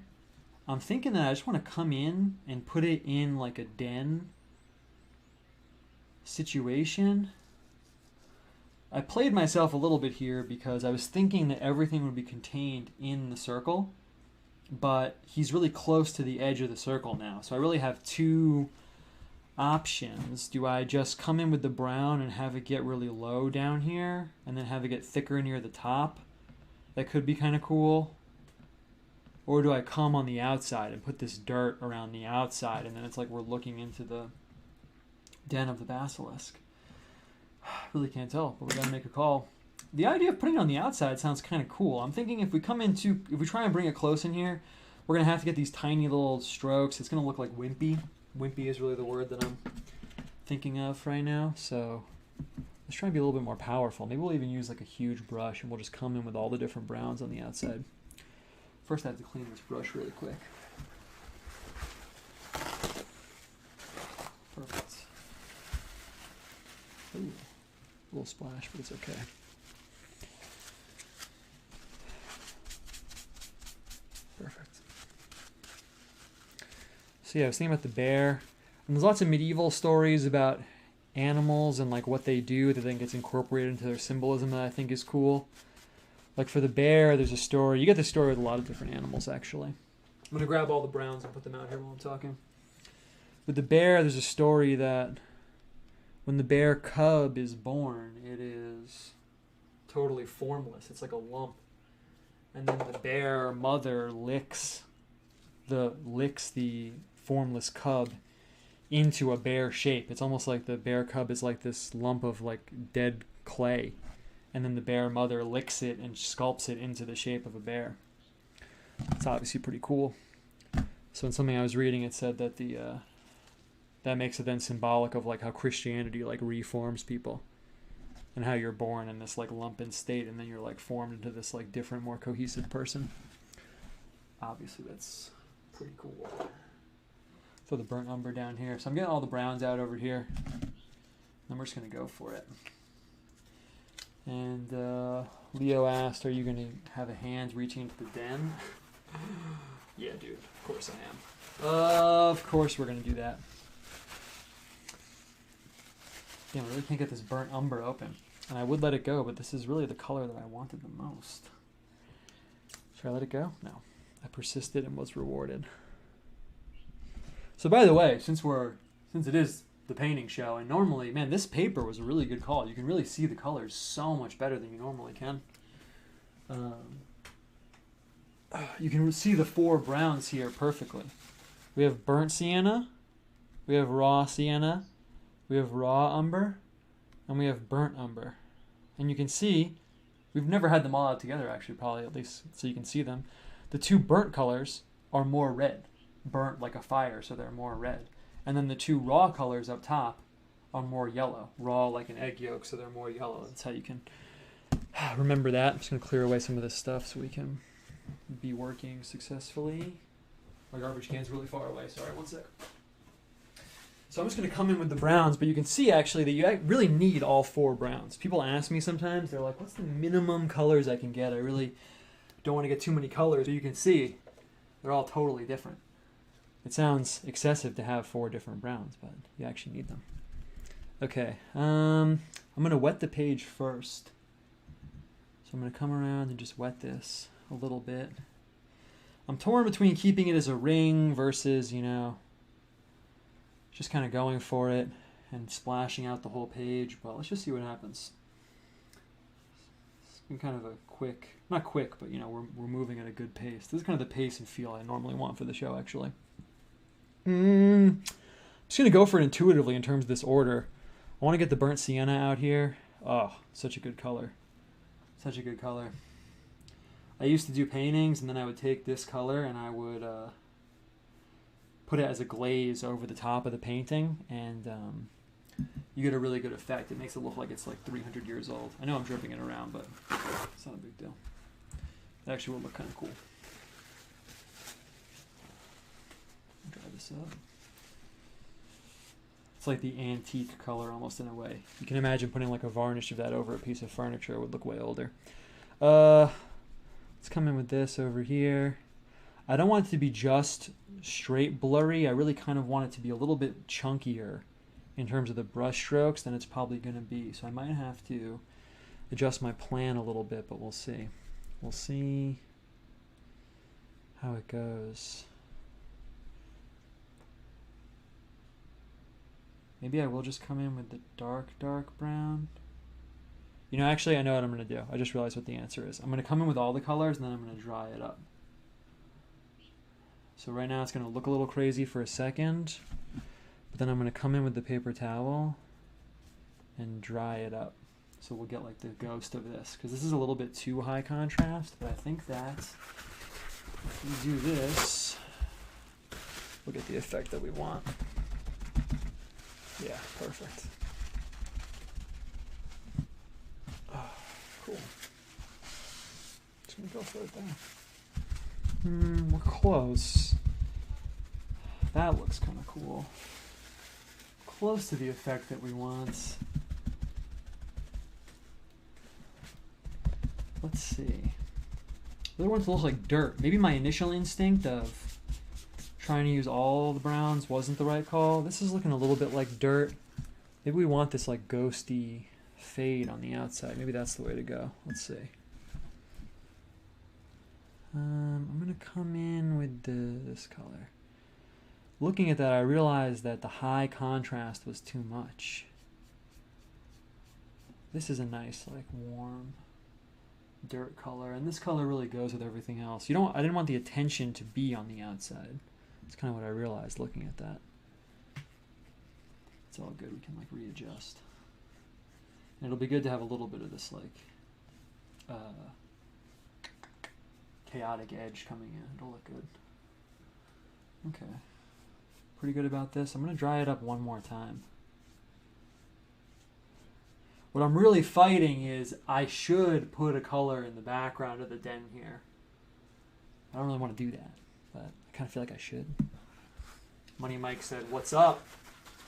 I'm thinking that I just want to come in and put it in like a den situation. I played myself a little bit here because I was thinking that everything would be contained in the circle, but he's really close to the edge of the circle now. So I really have two options. Do I just come in with the brown and have it get really low down here and then have it get thicker near the top? That could be kind of cool. Or do I come on the outside and put this dirt around the outside and then it's like we're looking into the den of the basilisk? Really can't tell, but we gotta make a call. The idea of putting it on the outside sounds kind of cool. I'm thinking if we try and bring it close in here, we're gonna have to get these tiny little strokes. It's gonna look like wimpy. Wimpy is really the word that I'm thinking of right now. So Let's try to be a little bit more powerful. Maybe we'll even use like a huge brush and we'll just come in with all the different browns on the outside. First I have to clean this brush really quick. Perfect. Ooh, a little splash, but it's okay. Perfect. So yeah, I was thinking about the bear. And there's lots of medieval stories about animals and like what they do that then gets incorporated into their symbolism that I think is cool. Like for the bear, there's a story. You get the story with a lot of different animals, actually. I'm going to grab all the browns and put them out here while I'm talking. With the bear, there's a story that when the bear cub is born, it is totally formless. It's like a lump. And then the bear mother licks the formless cub into a bear shape. It's almost like the bear cub is like this lump of like dead clay. And then the bear mother licks it and sculpts it into the shape of a bear. It's obviously pretty cool. So in something I was reading, it said that that makes it then symbolic of like how Christianity like reforms people, and how you're born in this like lumpen state and then you're like formed into this like different, more cohesive person. Obviously that's pretty cool. Throw the burnt umber down here. So I'm getting all the browns out over here. And we're just gonna go for it. And Leo asked, are you going to have a hand reaching into the den? Yeah, dude. Of course I am. Of course we're going to do that. Damn, I really can't get this burnt umber open. And I would let it go, but this is really the color that I wanted the most. Should I let it go? No. I persisted and was rewarded. So by the way, since it is the painting show, and normally, man, this paper was a really good call. You can really see the colors so much better than you normally can. You can see the 4 browns here perfectly. We have burnt sienna, we have raw sienna, we have raw umber, and we have burnt umber. And you can see, we've never had them all out together actually, probably, at least so you can see them. The 2 burnt colors are more red, burnt like a fire, so they're more red. And then the 2 raw colors up top are more yellow. Raw like an egg yolk, so they're more yellow. That's how you can remember that. I'm just going to clear away some of this stuff so we can be working successfully. My garbage can's really far away. Sorry, one sec. So I'm just going to come in with the browns, but you can see actually that you really need all 4 browns. People ask me sometimes, they're like, what's the minimum colors I can get? I really don't want to get too many colors. But you can see they're all totally different. It sounds excessive to have 4 different browns, but you actually need them. Okay, I'm going to wet the page first. So I'm going to come around and just wet this a little bit. I'm torn between keeping it as a ring versus, you know, just kind of going for it and splashing out the whole page, but let's just see what happens. It's been kind of a quick, not quick, but you know, we're moving at a good pace. This is kind of the pace and feel I normally want for the show, actually. I'm just going to go for it intuitively in terms of this order. I want to get the burnt sienna out here. Oh, such a good color. Such a good color. I used to do paintings, and then I would take this color and I would put it as a glaze over the top of the painting, and you get a really good effect. It makes it look like it's like 300 years old. I know I'm dripping it around, but it's not a big deal. It actually will look kind of cool. Dry this up. It's like the antique color almost in a way. You can imagine putting like a varnish of that over a piece of furniture. It would look way older. Let's come in with this over here. I don't want it to be just straight blurry. I really kind of want it to be a little bit chunkier in terms of the brush strokes than it's probably going to be. So I might have to adjust my plan a little bit, but we'll see. We'll see how it goes. Maybe I will just come in with the dark brown. You know, actually, I know what I'm going to do. I just realized what the answer is. I'm going to come in with all the colors, and then I'm going to dry it up. So right now, it's going to look a little crazy for a second. But then I'm going to come in with the paper towel and dry it up. So we'll get like the ghost of this. Because this is a little bit too high contrast. But I think that if we do this, we'll get the effect that we want. Yeah, perfect. close right there. We're close. That looks kind of cool. Close to the effect that we want. Let's see. The other ones look like dirt. Maybe my initial instinct of trying to use all the browns wasn't the right call. This is looking a little bit like dirt. Maybe we want this like ghosty fade on the outside. Maybe that's the way to go. Let's see. I'm going to come in with this color. Looking at that, I realized that the high contrast was too much. This is a nice, like, warm dirt color, and this color really goes with everything else. I didn't want the attention to be on the outside. That's kind of what I realized looking at that. It's all good. We can, like, readjust. And it'll be good to have a little bit of this, like, chaotic edge coming in. It'll look good. Okay. Pretty good about this. I'm going to dry it up one more time. What I'm really fighting is I should put a color in the background of the den here. I don't really want to do that, but I kind of feel like I should. Money Mike said, "What's up?"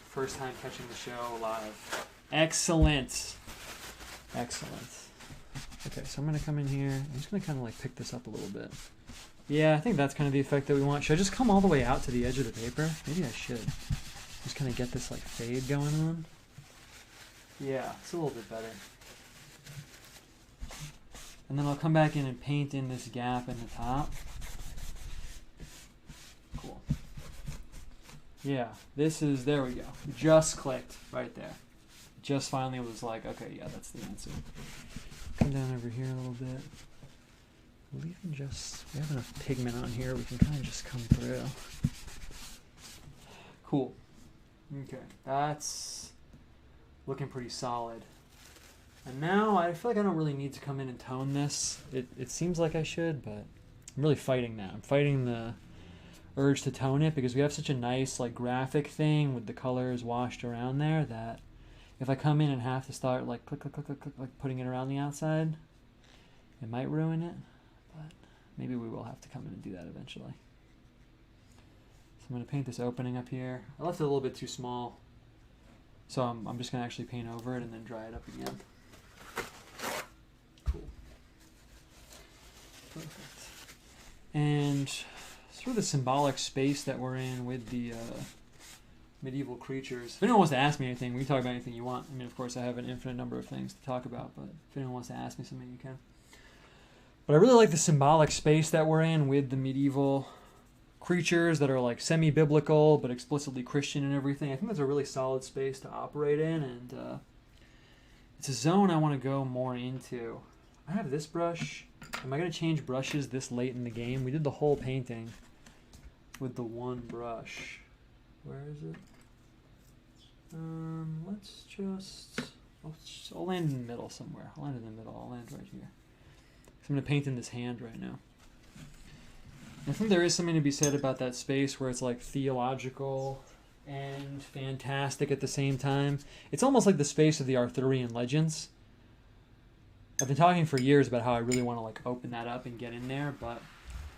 First time catching the show live. Excellent. Excellent. Okay, so I'm going to come in here. I'm just going to kind of like pick this up a little bit. Yeah, I think that's kind of the effect that we want. Should I just come all the way out to the edge of the paper? Maybe I should. Just kind of get this like fade going on. Yeah, it's a little bit better. And then I'll come back in and paint in this gap in the top. Cool. Yeah, this is, there we go. Just clicked right there. Just finally was like, okay, yeah, that's the answer. Come down over here a little bit. We'll even just, we have enough pigment on here, we can kind of just come through. Cool. Okay, that's looking pretty solid. And now I feel like I don't really need to come in and tone this. It seems like I should, but I'm really fighting that. I'm fighting the urge to tone it because we have such a nice like graphic thing with the colors washed around there that if I come in and have to start like click, click, click, click, click, like putting it around the outside, it might ruin it. But maybe we will have to come in and do that eventually. So I'm going to paint this opening up here. I left it a little bit too small, so I'm just going to actually paint over it and then dry it up again. Cool. Perfect. And sort of the symbolic space that we're in with the medieval creatures. If anyone wants to ask me anything, we can talk about anything you want. I mean, of course, I have an infinite number of things to talk about, but if anyone wants to ask me something, you can. But I really like the symbolic space that we're in with the medieval creatures that are like semi-biblical but explicitly Christian and everything. I think that's a really solid space to operate in, and it's a zone I want to go more into. I have this brush. Am I going to change brushes this late in the game? We did the whole painting with the one brush. Where is it? Let's just... I'll land in the middle somewhere. I'll land in the middle. I'll land right here. I'm going to paint in this hand right now. I think there is something to be said about that space where it's like theological and fantastic at the same time. It's almost like the space of the Arthurian legends. I've been talking for years about how I really want to like open that up and get in there, but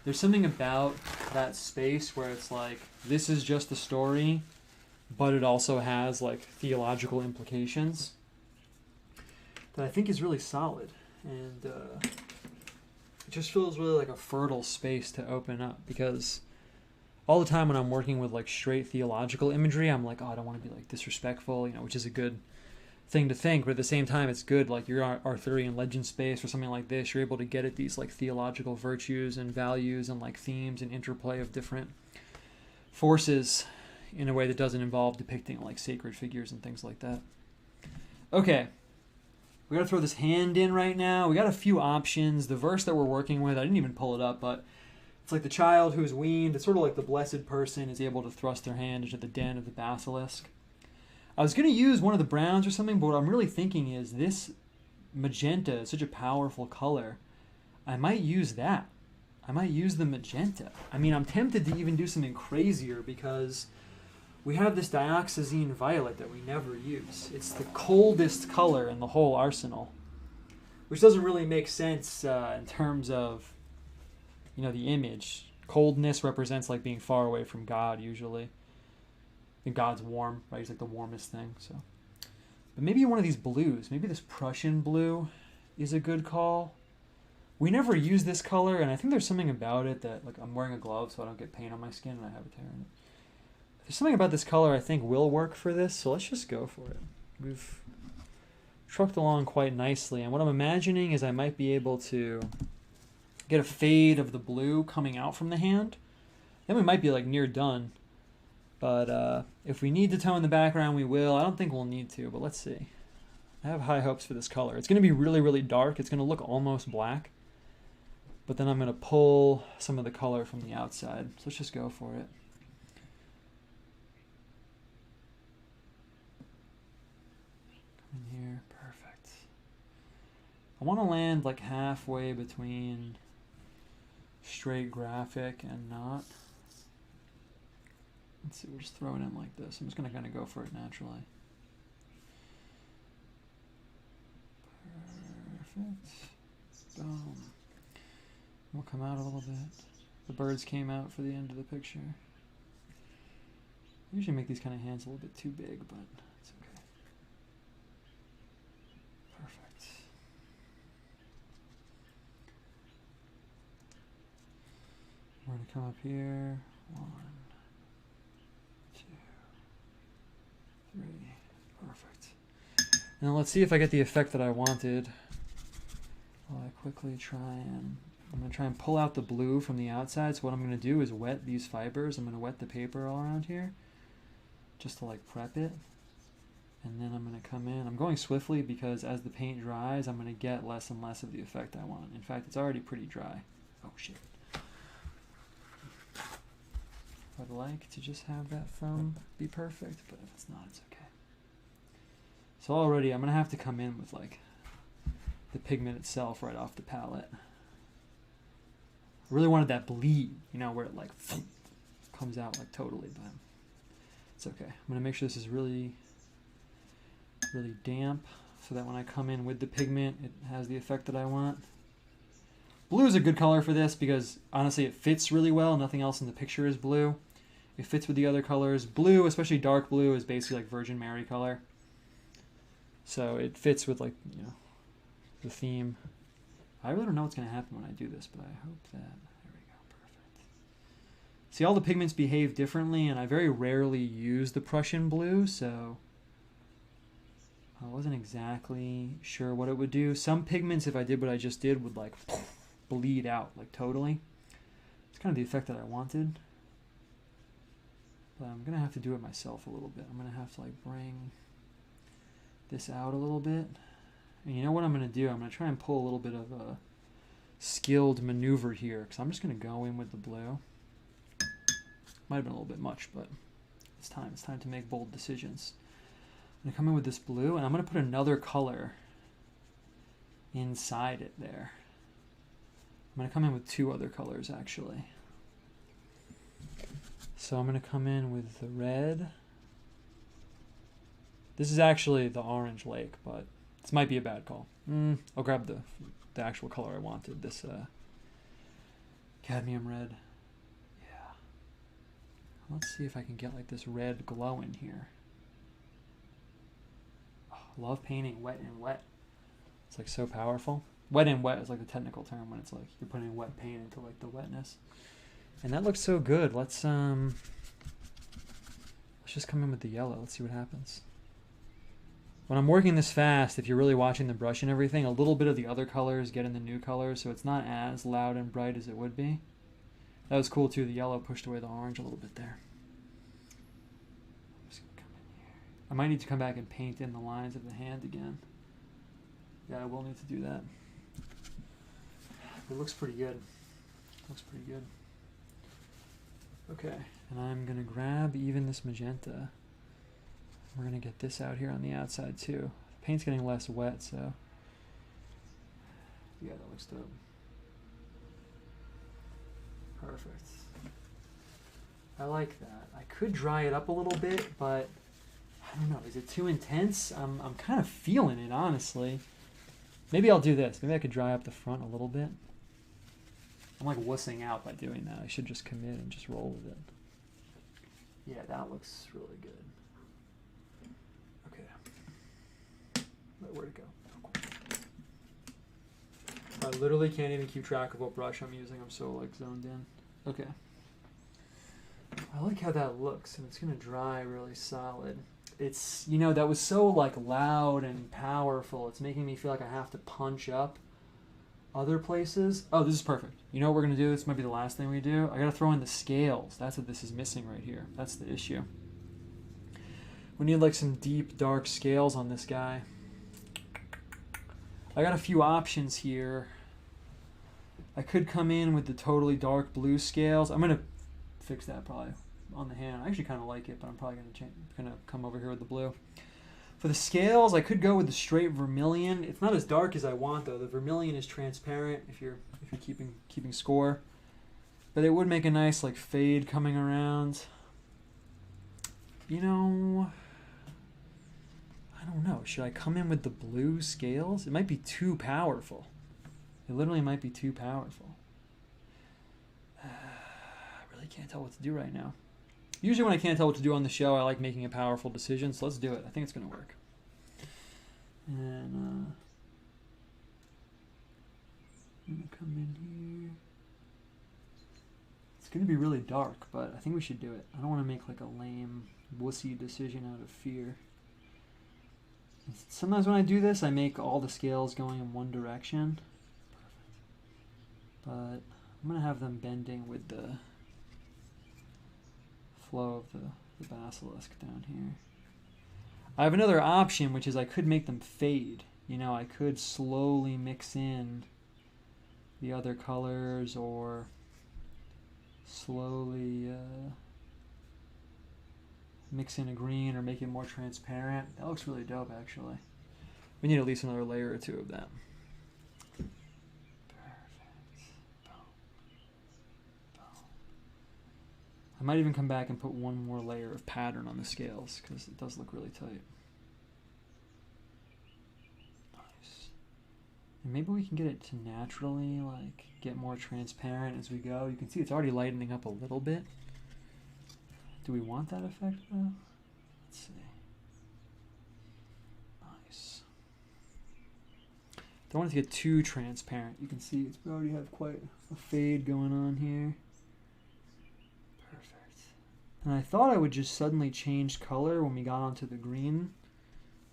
there's something about that space where it's like, this is just a story, but it also has like theological implications that I think is really solid. And it just feels really like a fertile space to open up, because all the time when I'm working with like straight theological imagery, I'm like, oh, I don't want to be like disrespectful, you know, which is a good thing to think, but at the same time it's good, like your Arthurian legend space or something like this, you're able to get at these like theological virtues and values and like themes and interplay of different forces in a way that doesn't involve depicting like sacred figures and things like that. Okay, we gotta throw this hand in right now. We got a few options. The verse that we're working with, I didn't even pull it up, but it's like the child who's weaned. It's sort of like the blessed person is able to thrust their hand into the den of the basilisk. I was going to use one of the browns or something, but what I'm really thinking is this magenta is such a powerful color. I might use that. I might use the magenta. I mean, I'm tempted to even do something crazier because we have this dioxazine violet that we never use. It's the coldest color in the whole arsenal, which doesn't really make sense in terms of you know, the image. Coldness represents like being far away from God usually. And God's warm, right? He's like the warmest thing. So, but maybe one of these blues, maybe this Prussian blue is a good call. We never use this color, and I think there's something about it that, like, I'm wearing a glove so I don't get paint on my skin and I have a tear in it. There's something about this color I think will work for this, so let's just go for it. We've trucked along quite nicely, and what I'm imagining is I might be able to get a fade of the blue coming out from the hand. Then we might be like near done. But if we need to tone the background, we will. I don't think we'll need to, but let's see. I have high hopes for this color. It's going to be really, really dark. It's going to look almost black. But then I'm going to pull some of the color from the outside. So let's just go for it. Come in here. Perfect. I want to land like halfway between straight graphic and not. Let's see, we'll just throw it in like this. I'm just going to kind of go for it naturally. Perfect. Boom. We'll come out a little bit. The birds came out for the end of the picture. I usually make these kind of hands a little bit too big, but it's okay. Perfect. We're going to come up here. 1, 2, 3. Perfect. Now let's see if I get the effect that I wanted. I'll quickly try and... I'm going to try and pull out the blue from the outside. So what I'm going to do is wet these fibers. I'm going to wet the paper all around here just to like prep it. And then I'm going to come in. I'm going swiftly because as the paint dries, I'm going to get less and less of the effect I want. In fact, it's already pretty dry. Oh, shit. I'd like to just have that thumb be perfect, but if it's not, it's okay. So already I'm going to have to come in with like the pigment itself right off the palette. I really wanted that bleed, you know, where it like comes out like totally, but it's okay. I'm going to make sure this is really, really damp so that when I come in with the pigment, it has the effect that I want. Blue is a good color for this because honestly it fits really well. Nothing else in the picture is blue. It fits with the other colors. Blue, especially dark blue, is basically like Virgin Mary color. So it fits with like, you know, the theme. I really don't know what's going to happen when I do this, but I hope that... There we go, perfect. See, all the pigments behave differently, and I very rarely use the Prussian blue, so I wasn't exactly sure what it would do. Some pigments, if I did what I just did, would like bleed out, like totally. It's kind of the effect that I wanted. But I'm going to have to do it myself a little bit. I'm going to have to like bring this out a little bit. And you know what I'm going to do? I'm going to try and pull a little bit of a skilled maneuver here because I'm just going to go in with the blue. Might have been a little bit much, but it's time. It's time to make bold decisions. I'm going to come in with this blue, and I'm going to put another color inside it there. I'm going to come in with 2 other colors, actually. So I'm going to come in with the red. This is actually the orange lake, but this might be a bad call. I'll grab the actual color I wanted, this cadmium red. Yeah. Let's see if I can get like this red glow in here. Oh, I love painting wet and wet. It's like so powerful. Wet and wet is like the technical term when it's like you're putting wet paint into like the wetness. And that looks so good. Let's just come in with the yellow. Let's see what happens. When I'm working this fast, if you're really watching the brush and everything, a little bit of the other colors get in the new colors, so it's not as loud and bright as it would be. That was cool too. The yellow pushed away the orange a little bit there. I'm just gonna come in here. I might need to come back and paint in the lines of the hand again. Yeah, I will need to do that. It looks pretty good. Looks pretty good. Okay, and I'm gonna grab even this magenta. We're going to get this out here on the outside too. The paint's getting less wet, so yeah, that looks dope. Perfect. I like that. I could dry it up a little bit, but I don't know. Is it too intense? I'm kind of feeling it, honestly. Maybe I'll do this. Maybe I could dry up the front a little bit. I'm like wussing out by doing that. I should just commit and just roll with it. Yeah, that looks really good. Okay. Where'd it go? Oh, cool. I literally can't even keep track of what brush I'm using. I'm so like zoned in. Okay. I like how that looks, and it's gonna dry really solid. It's, you know, that was so like loud and powerful. It's making me feel like I have to punch up other places. Oh, this is perfect. You know what we're gonna do? This might be the last thing we do. I gotta throw in the scales. That's what this is missing right here. That's the issue. We need like some deep, dark scales on this guy. I got a few options here. I could come in with the totally dark blue scales. I'm gonna fix that probably on the hand. I actually kind of like it, but I'm probably gonna come over here with the blue. For the scales, I could go with the straight vermilion. It's not as dark as I want though. The vermilion is transparent if you're keeping score. But it would make a nice like fade coming around. You know, I don't know. Should I come in with the blue scales? It might be too powerful. It literally might be too powerful. I really can't tell what to do right now. Usually when I can't tell what to do on the show, I like making a powerful decision, so let's do it. I think it's going to work. And I'm going to come in here. It's going to be really dark, but I think we should do it. I don't want to make like a lame, wussy decision out of fear. Sometimes when I do this, I make all the scales going in one direction. Perfect. But I'm going to have them bending with the flow of the basilisk down here. I have another option, which is I could make them fade. You know, I could slowly mix in the other colors, or slowly mix in a green or make it more transparent. That looks really dope, actually. We need at least another layer or two of that. I might even come back and put one more layer of pattern on the scales because it does look really tight. Nice. And maybe we can get it to naturally like get more transparent as we go. You can see it's already lightening up a little bit. Do we want that effect though? Let's see. Nice. Don't want it to get too transparent. You can see we already have quite a fade going on here. And I thought I would just suddenly change color when we got onto the green,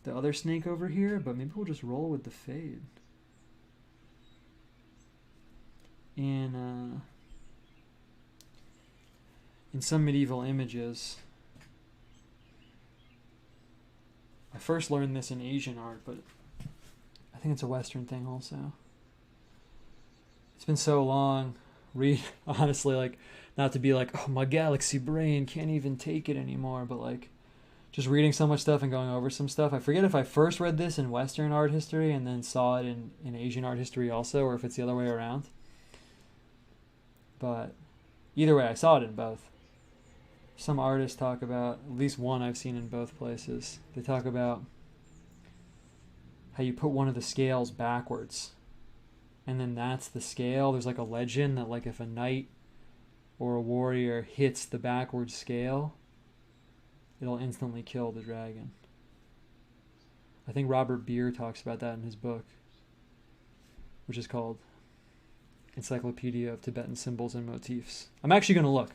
the other snake over here, but maybe we'll just roll with the fade. In some medieval images, I first learned this in Asian art, but I think it's a Western thing also. It's been so long. Honestly, like, not to be like, oh, my galaxy brain can't even take it anymore, but like just reading so much stuff and going over some stuff. I forget if I first read this in Western art history and then saw it in Asian art history also, or if it's the other way around. But either way, I saw it in both. Some artists talk about, at least one I've seen in both places, they talk about how you put one of the scales backwards. And then that's the scale. There's like a legend that like if a knight or a warrior hits the backward scale, it'll instantly kill the dragon. I think Robert Beer talks about that in his book, which is called Encyclopedia of Tibetan Symbols and Motifs. I'm actually going to look.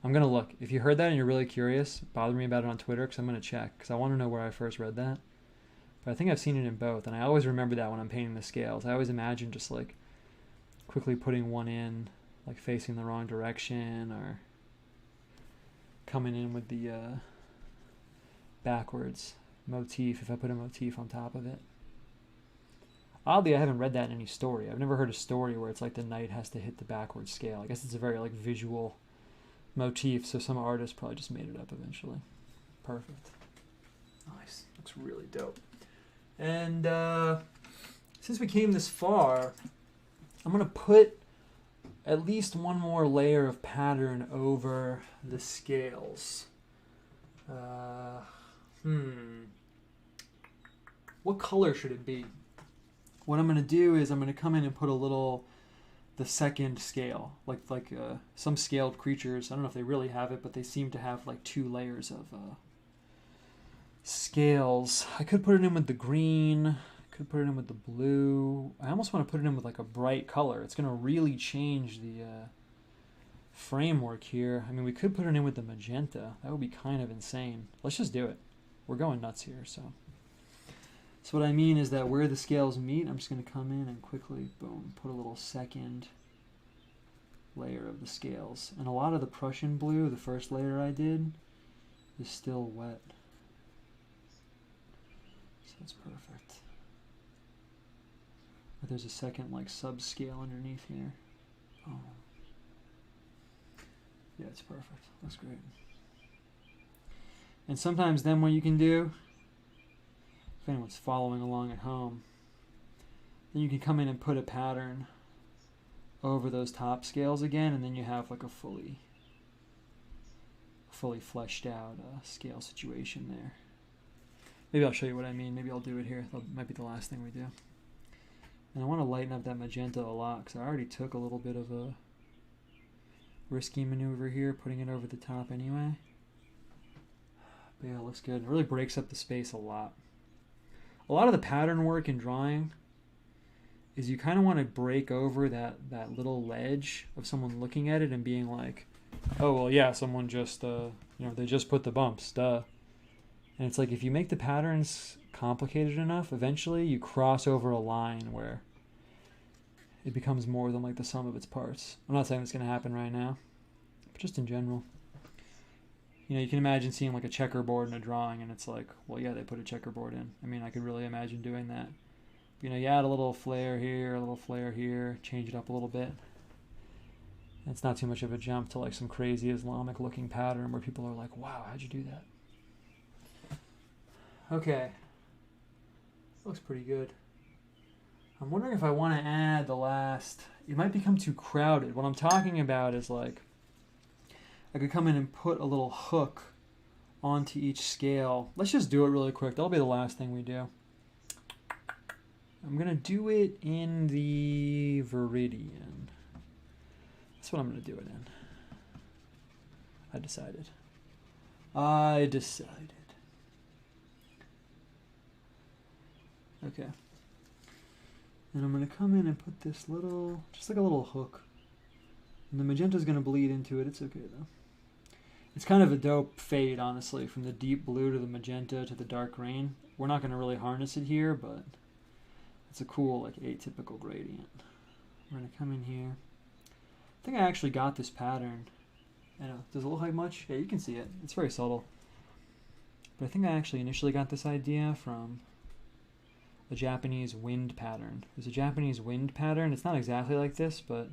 I'm going to look. If you heard that and you're really curious, bother me about it on Twitter because I'm going to check because I want to know where I first read that. But I think I've seen it in both, and I always remember that when I'm painting the scales. I always imagine just like quickly putting one in, like facing the wrong direction, or coming in with the backwards motif if I put a motif on top of it. Oddly, I haven't read that in any story. I've never heard a story where it's like the knight has to hit the backward scale. I guess it's a very like visual motif, so some artist probably just made it up eventually. Perfect. Nice. Looks really dope. And since we came this far, I'm going to put at least one more layer of pattern over the scales. What color should it be? What I'm going to do is I'm going to come in and put a little the second scale, like some scaled creatures. I don't know if they really have it, but they seem to have like 2 layers of scales. I could put it in with the green. Could put it in with the blue. I almost want to put it in with like a bright color. It's going to really change the framework here. I mean, we could put it in with the magenta. That would be kind of insane. Let's just do it. We're going nuts here. So what I mean is that where the scales meet, I'm just going to come in and quickly, boom, put a little second layer of the scales. And a lot of the Prussian blue, the first layer I did, is still wet. So that's perfect. But there's a second like subscale underneath here. Oh. Yeah, it's perfect. That's great. And sometimes then what you can do, if anyone's following along at home, then you can come in and put a pattern over those top scales again, and then you have like a fully fleshed out scale situation there. Maybe I'll show you what I mean. Maybe I'll do it here. That might be the last thing we do. And I want to lighten up that magenta a lot because I already took a little bit of a risky maneuver here, putting it over the top anyway. But yeah, it looks good. It really breaks up the space a lot. A lot of the pattern work in drawing is you kind of want to break over that little ledge of someone looking at it and being like, oh, well, yeah, someone just, they just put the bumps, duh. And it's like if you make the patterns complicated enough, eventually you cross over a line where it becomes more than like the sum of its parts. I'm not saying it's going to happen right now, but just in general. You can imagine seeing like a checkerboard in a drawing and it's like, well, yeah, they put a checkerboard in. I mean, I could really imagine doing that. You add a little flare here, change it up a little bit. And it's not too much of a jump to like some crazy Islamic looking pattern where people are like, wow, how'd you do that? Okay. Looks pretty good. I'm wondering if I want to add the last... It might become too crowded. What I'm talking about is like... I could come in and put a little hook onto each scale. Let's just do it really quick. That'll be the last thing we do. I'm going to do it in the Viridian. That's what I'm going to do it in. I decided. Okay. And I'm going to come in and put this little, just like a little hook. And the magenta's going to bleed into it. It's okay though. It's kind of a dope fade, honestly, from the deep blue to the magenta to the dark green. We're not going to really harness it here, but it's a cool, like, atypical gradient. We're going to come in here. I think I actually got this pattern. I know, does it look like much? Yeah, you can see it. It's very subtle. But I think I actually initially got this idea from a Japanese wind pattern. There's a Japanese wind pattern. It's not exactly like this, but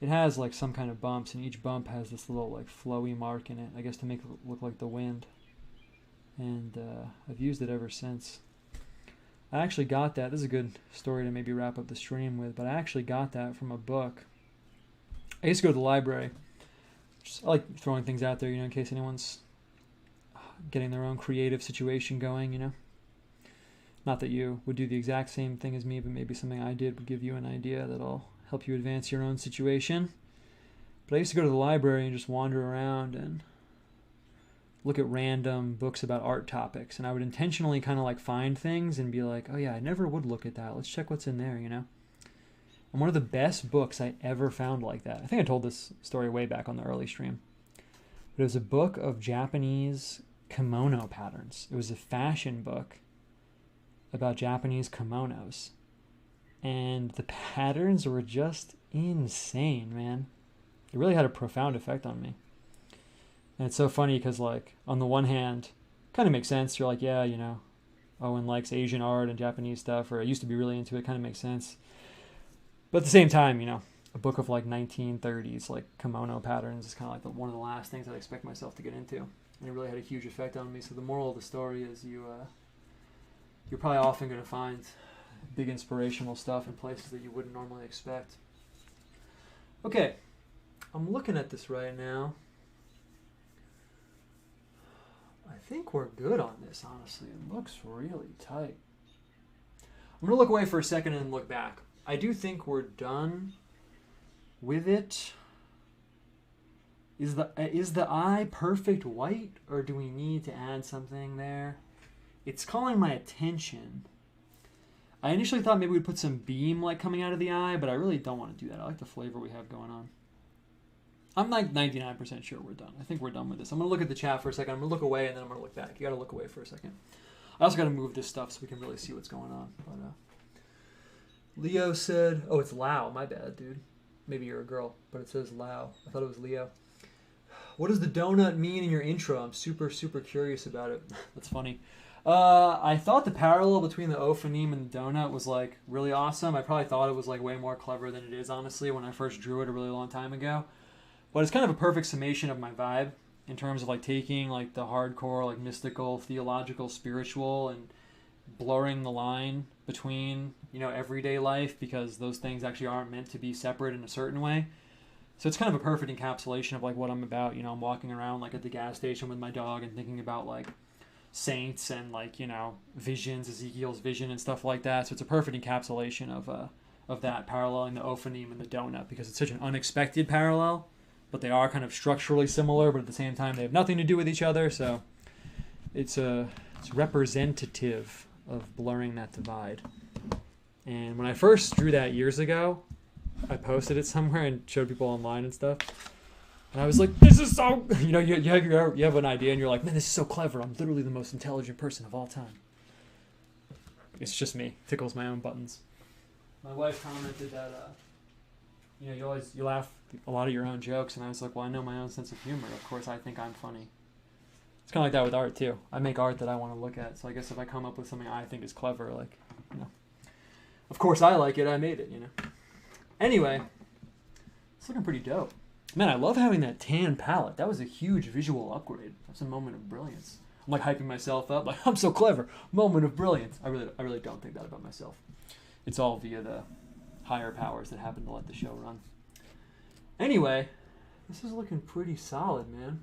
it has like some kind of bumps, and each bump has this little like flowy mark in it, I guess to make it look like the wind. And I've used it ever since. I actually got that. This is a good story to maybe wrap up the stream with, but I actually got that from a book. I used to go to the library. I like throwing things out there, in case anyone's getting their own creative situation going, Not that you would do the exact same thing as me, but maybe something I did would give you an idea that'll help you advance your own situation. But I used to go to the library and just wander around and look at random books about art topics. And I would intentionally kind of like find things and be like, oh yeah, I never would look at that. Let's check what's in there, And one of the best books I ever found like that, I think I told this story way back on the early stream, but it was a book of Japanese kimono patterns. It was a fashion book about Japanese kimonos. And the patterns were just insane, man. It really had a profound effect on me. And it's so funny because, like, on the one hand, kind of makes sense. You're like, yeah, Owen likes Asian art and Japanese stuff, or I used to be really into it. Kind of makes sense. But at the same time, a book of like 1930s, like kimono patterns is kind of like one of the last things I'd expect myself to get into. And it really had a huge effect on me. So the moral of the story is you're probably often going to find big inspirational stuff in places that you wouldn't normally expect. Okay, I'm looking at this right now. I think we're good on this, honestly. It looks really tight. I'm going to look away for a second and look back. I do think we're done with it. Is the eye perfect white, or do we need to add something there? It's calling my attention. I initially thought maybe we'd put some beam like coming out of the eye, but I really don't want to do that. I like the flavor we have going on. I'm like 99% sure we're done. I think we're done with this. I'm going to look at the chat for a second. I'm going to look away, and then I'm going to look back. You got to look away for a second. I also got to move this stuff so we can really see what's going on. But Leo said, oh, it's Lao. My bad, dude. Maybe you're a girl, but it says Lao. I thought it was Leo. What does the donut mean in your intro? I'm super, super curious about it. That's funny. I thought the parallel between the OPHANIM and the donut was like really awesome. I probably thought it was like way more clever than it is, honestly, when I first drew it a really long time ago. But it's kind of a perfect summation of my vibe in terms of like taking like the hardcore, like mystical, theological, spiritual, and blurring the line between, you know, everyday life, because those things actually aren't meant to be separate in a certain way. So it's kind of a perfect encapsulation of like what I'm about. You know, I'm walking around like at the gas station with my dog and thinking about like saints and like, you know, visions, Ezekiel's vision and stuff like that. So it's a perfect encapsulation of that, paralleling the OPHANIM and the donut, because it's such an unexpected parallel, but they are kind of structurally similar, but at the same time they have nothing to do with each other. So it's representative of blurring that divide. And when I first drew that years ago, I posted it somewhere and showed people online and stuff. And I was like, this is so... You know, you have an idea and you're like, man, this is so clever. I'm literally the most intelligent person of all time. It's just me. Tickles my own buttons. My wife commented that, you know, you laugh a lot at your own jokes. And I was like, well, I know my own sense of humor. Of course, I think I'm funny. It's kind of like that with art, too. I make art that I want to look at. So I guess if I come up with something I think is clever, like, you know, of course I like it. I made it, you know. Anyway, it's looking pretty dope. Man, I love having that tan palette. That was a huge visual upgrade. That's a moment of brilliance. I'm like hyping myself up, like I'm so clever. Moment of brilliance. I really don't think that about myself. It's all via the higher powers that happen to let the show run. Anyway, this is looking pretty solid, man.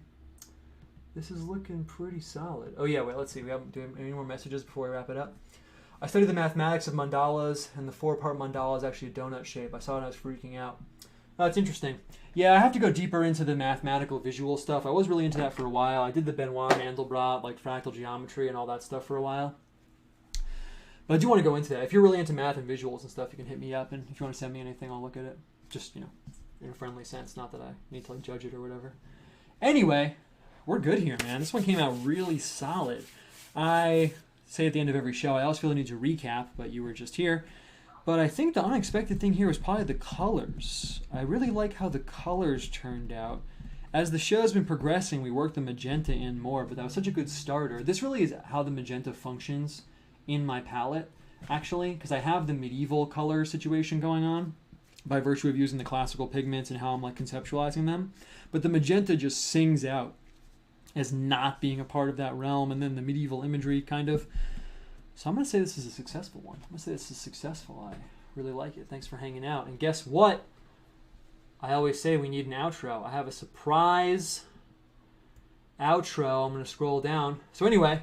This is looking pretty solid. Oh yeah, wait, let's see. Do we have any more messages before we wrap it up? I studied the mathematics of mandalas, and the 4-part mandala is actually a donut shape. I saw it and I was freaking out. That's interesting. Yeah, I have to go deeper into the mathematical visual stuff. I was really into that for a while. I did the Benoit Mandelbrot, like fractal geometry and all that stuff for a while. But I do want to go into that. If you're really into math and visuals and stuff, you can hit me up, and if you want to send me anything, I'll look at it. Just, you know, in a friendly sense, not that I need to like judge it or whatever. Anyway, we're good here, man. This one came out really solid. I say at the end of every show, I always feel the need to recap, but you were just here. But I think the unexpected thing here was probably the colors. I really like how the colors turned out. As the show's been progressing, we worked the magenta in more, but that was such a good starter. This really is how the magenta functions in my palette, actually, because I have the medieval color situation going on by virtue of using the classical pigments and how I'm like conceptualizing them. But the magenta just sings out as not being a part of that realm, and then the medieval imagery kind of. So I'm going to say this is a successful one. I'm going to say this is successful. I really like it. Thanks for hanging out. And guess what? I always say we need an outro. I have a surprise outro. I'm going to scroll down. So anyway,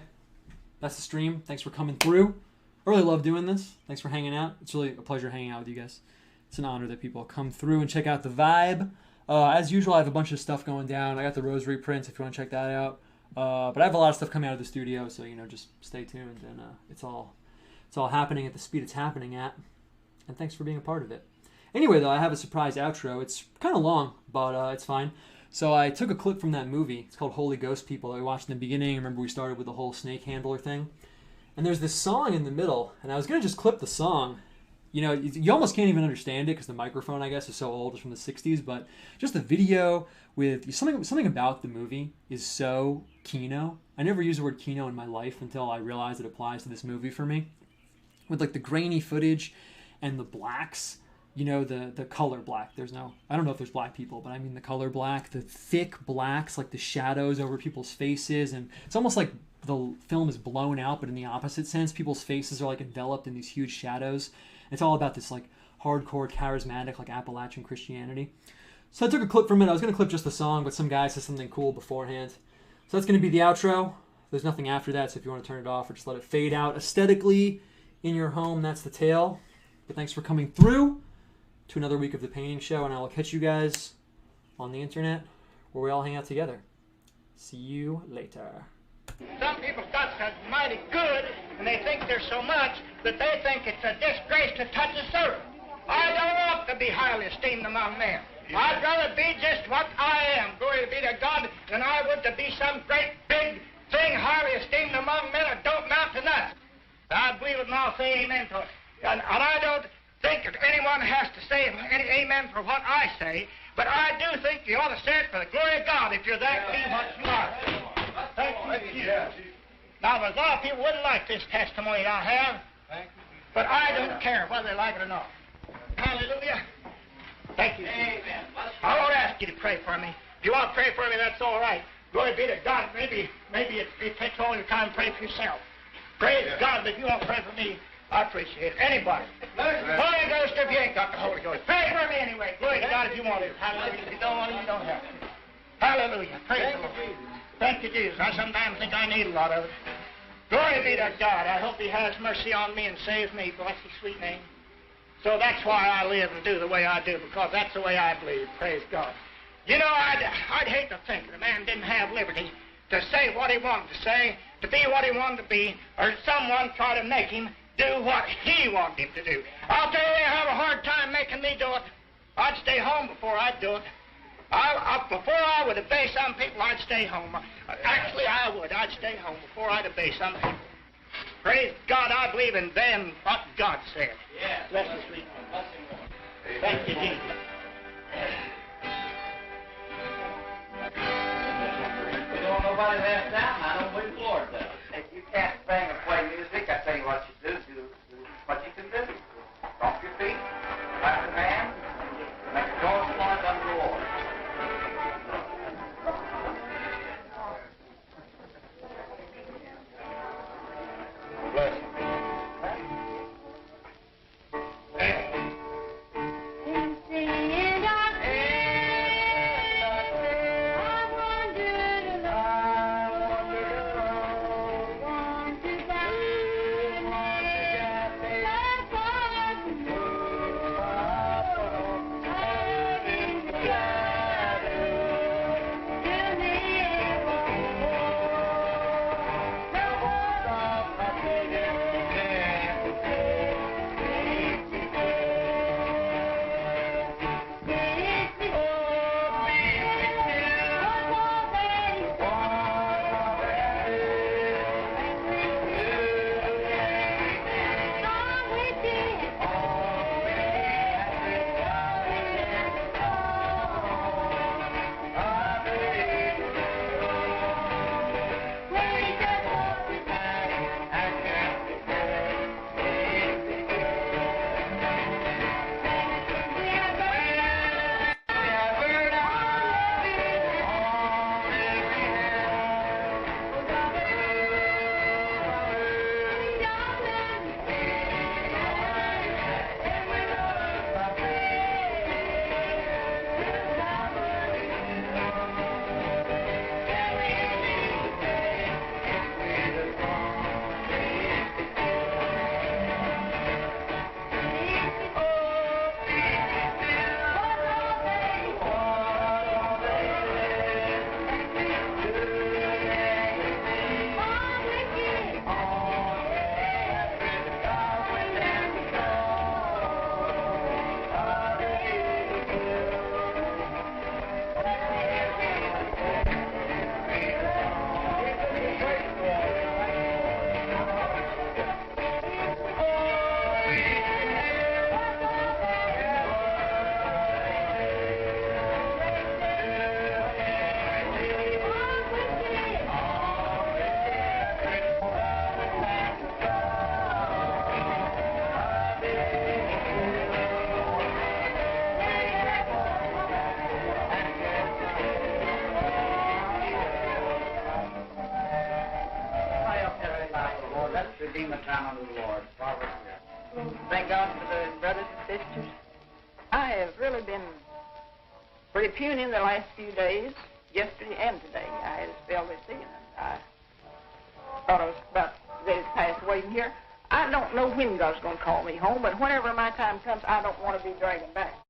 that's the stream. Thanks for coming through. I really love doing this. Thanks for hanging out. It's really a pleasure hanging out with you guys. It's an honor that people come through and check out the vibe. As usual, I have a bunch of stuff going down. I got the rosary prints if you want to check that out. But I have a lot of stuff coming out of the studio, so, you know, just stay tuned. And it's all happening at the speed it's happening at. And thanks for being a part of it. Anyway, though, I have a surprise outro. It's kind of long, but it's fine. So I took a clip from that movie. It's called Holy Ghost People that we watched in the beginning. Remember we started with the whole snake handler thing? And there's this song in the middle, and I was going to just clip the song. You know, you almost can't even understand it because the microphone, I guess, is so old. It's from the 60s. But just the video with something about the movie is so Kino. I never used the word Kino in my life until I realized it applies to this movie for me. With like the grainy footage and the blacks, you know, the color black. I don't know if there's black people, but I mean the color black, the thick blacks, like the shadows over people's faces. And it's almost like the film is blown out, but in the opposite sense. People's faces are like enveloped in these huge shadows. It's all about this like hardcore, charismatic, like Appalachian Christianity. So I took a clip from it. I was going to clip just the song, but some guy said something cool beforehand. So that's going to be the outro. There's nothing after that, so if you want to turn it off or just let it fade out aesthetically in your home, that's the tale. But thanks for coming through, to another week of the painting show, and I will catch you guys on the internet where we all hang out together. See you later. Some people got so mighty good, and they think there's so much that they think it's a disgrace to touch a servant. I don't want to be highly esteemed among men. I'd rather be just what I am, glory be to God, than I would to be some great big thing highly esteemed among men that don't amount to nothing. I believe it and I'll say amen to it. And I don't think that anyone has to say any amen for what I say, but I do think you ought to say it for the glory of God if you're that be what you are. Thank you. Now, there's a lot of people wouldn't like this testimony I have, but I don't care whether they like it or not. Hallelujah. Thank you. Amen. I won't ask you to pray for me. If you want to pray for me, that's all right. Glory be to God. Maybe it takes all your time to pray for yourself. Praise God, but if you want to pray for me, I appreciate it. Anybody. Holy Ghost, if you ain't got the Holy Ghost, pray for me anyway. Glory to God if you want to. Hallelujah. If you don't want to, you don't have to. Hallelujah. Praise the Lord. Thank you, Jesus. I sometimes think I need a lot of it. Glory be to God. I hope He has mercy on me and saves me. Bless His sweet name. So that's why I live and do the way I do, because that's the way I believe. Praise God. You know, I'd hate to think that a man didn't have liberty to say what he wanted to say, to be what he wanted to be, or someone try to make him do what he wanted him to do. I'll tell you, they have a hard time making me do it. I'd stay home before I'd do it. Before I would obey some people, I'd stay home. Actually, I would. I'd stay home before I'd obey some people. Praise God, I believe in them what God said. Yeah. Bless His sweet name. Thank you, Jesus. You don't nobody left down, I don't believe the Lord does. If you can't sing or play music, I tell you what you do what you can do. Stomp your feet, clap your hands, make a joyful noise unto the Lord. Bless you. Redeem a time unto the Lord. Thank God for the brothers and sisters. I have really been pretty puny in the last few days, yesterday and today. I had a spell this evening. I thought I was about ready to pass away from here. I don't know when God's going to call me home, but whenever my time comes, I don't want to be dragging back.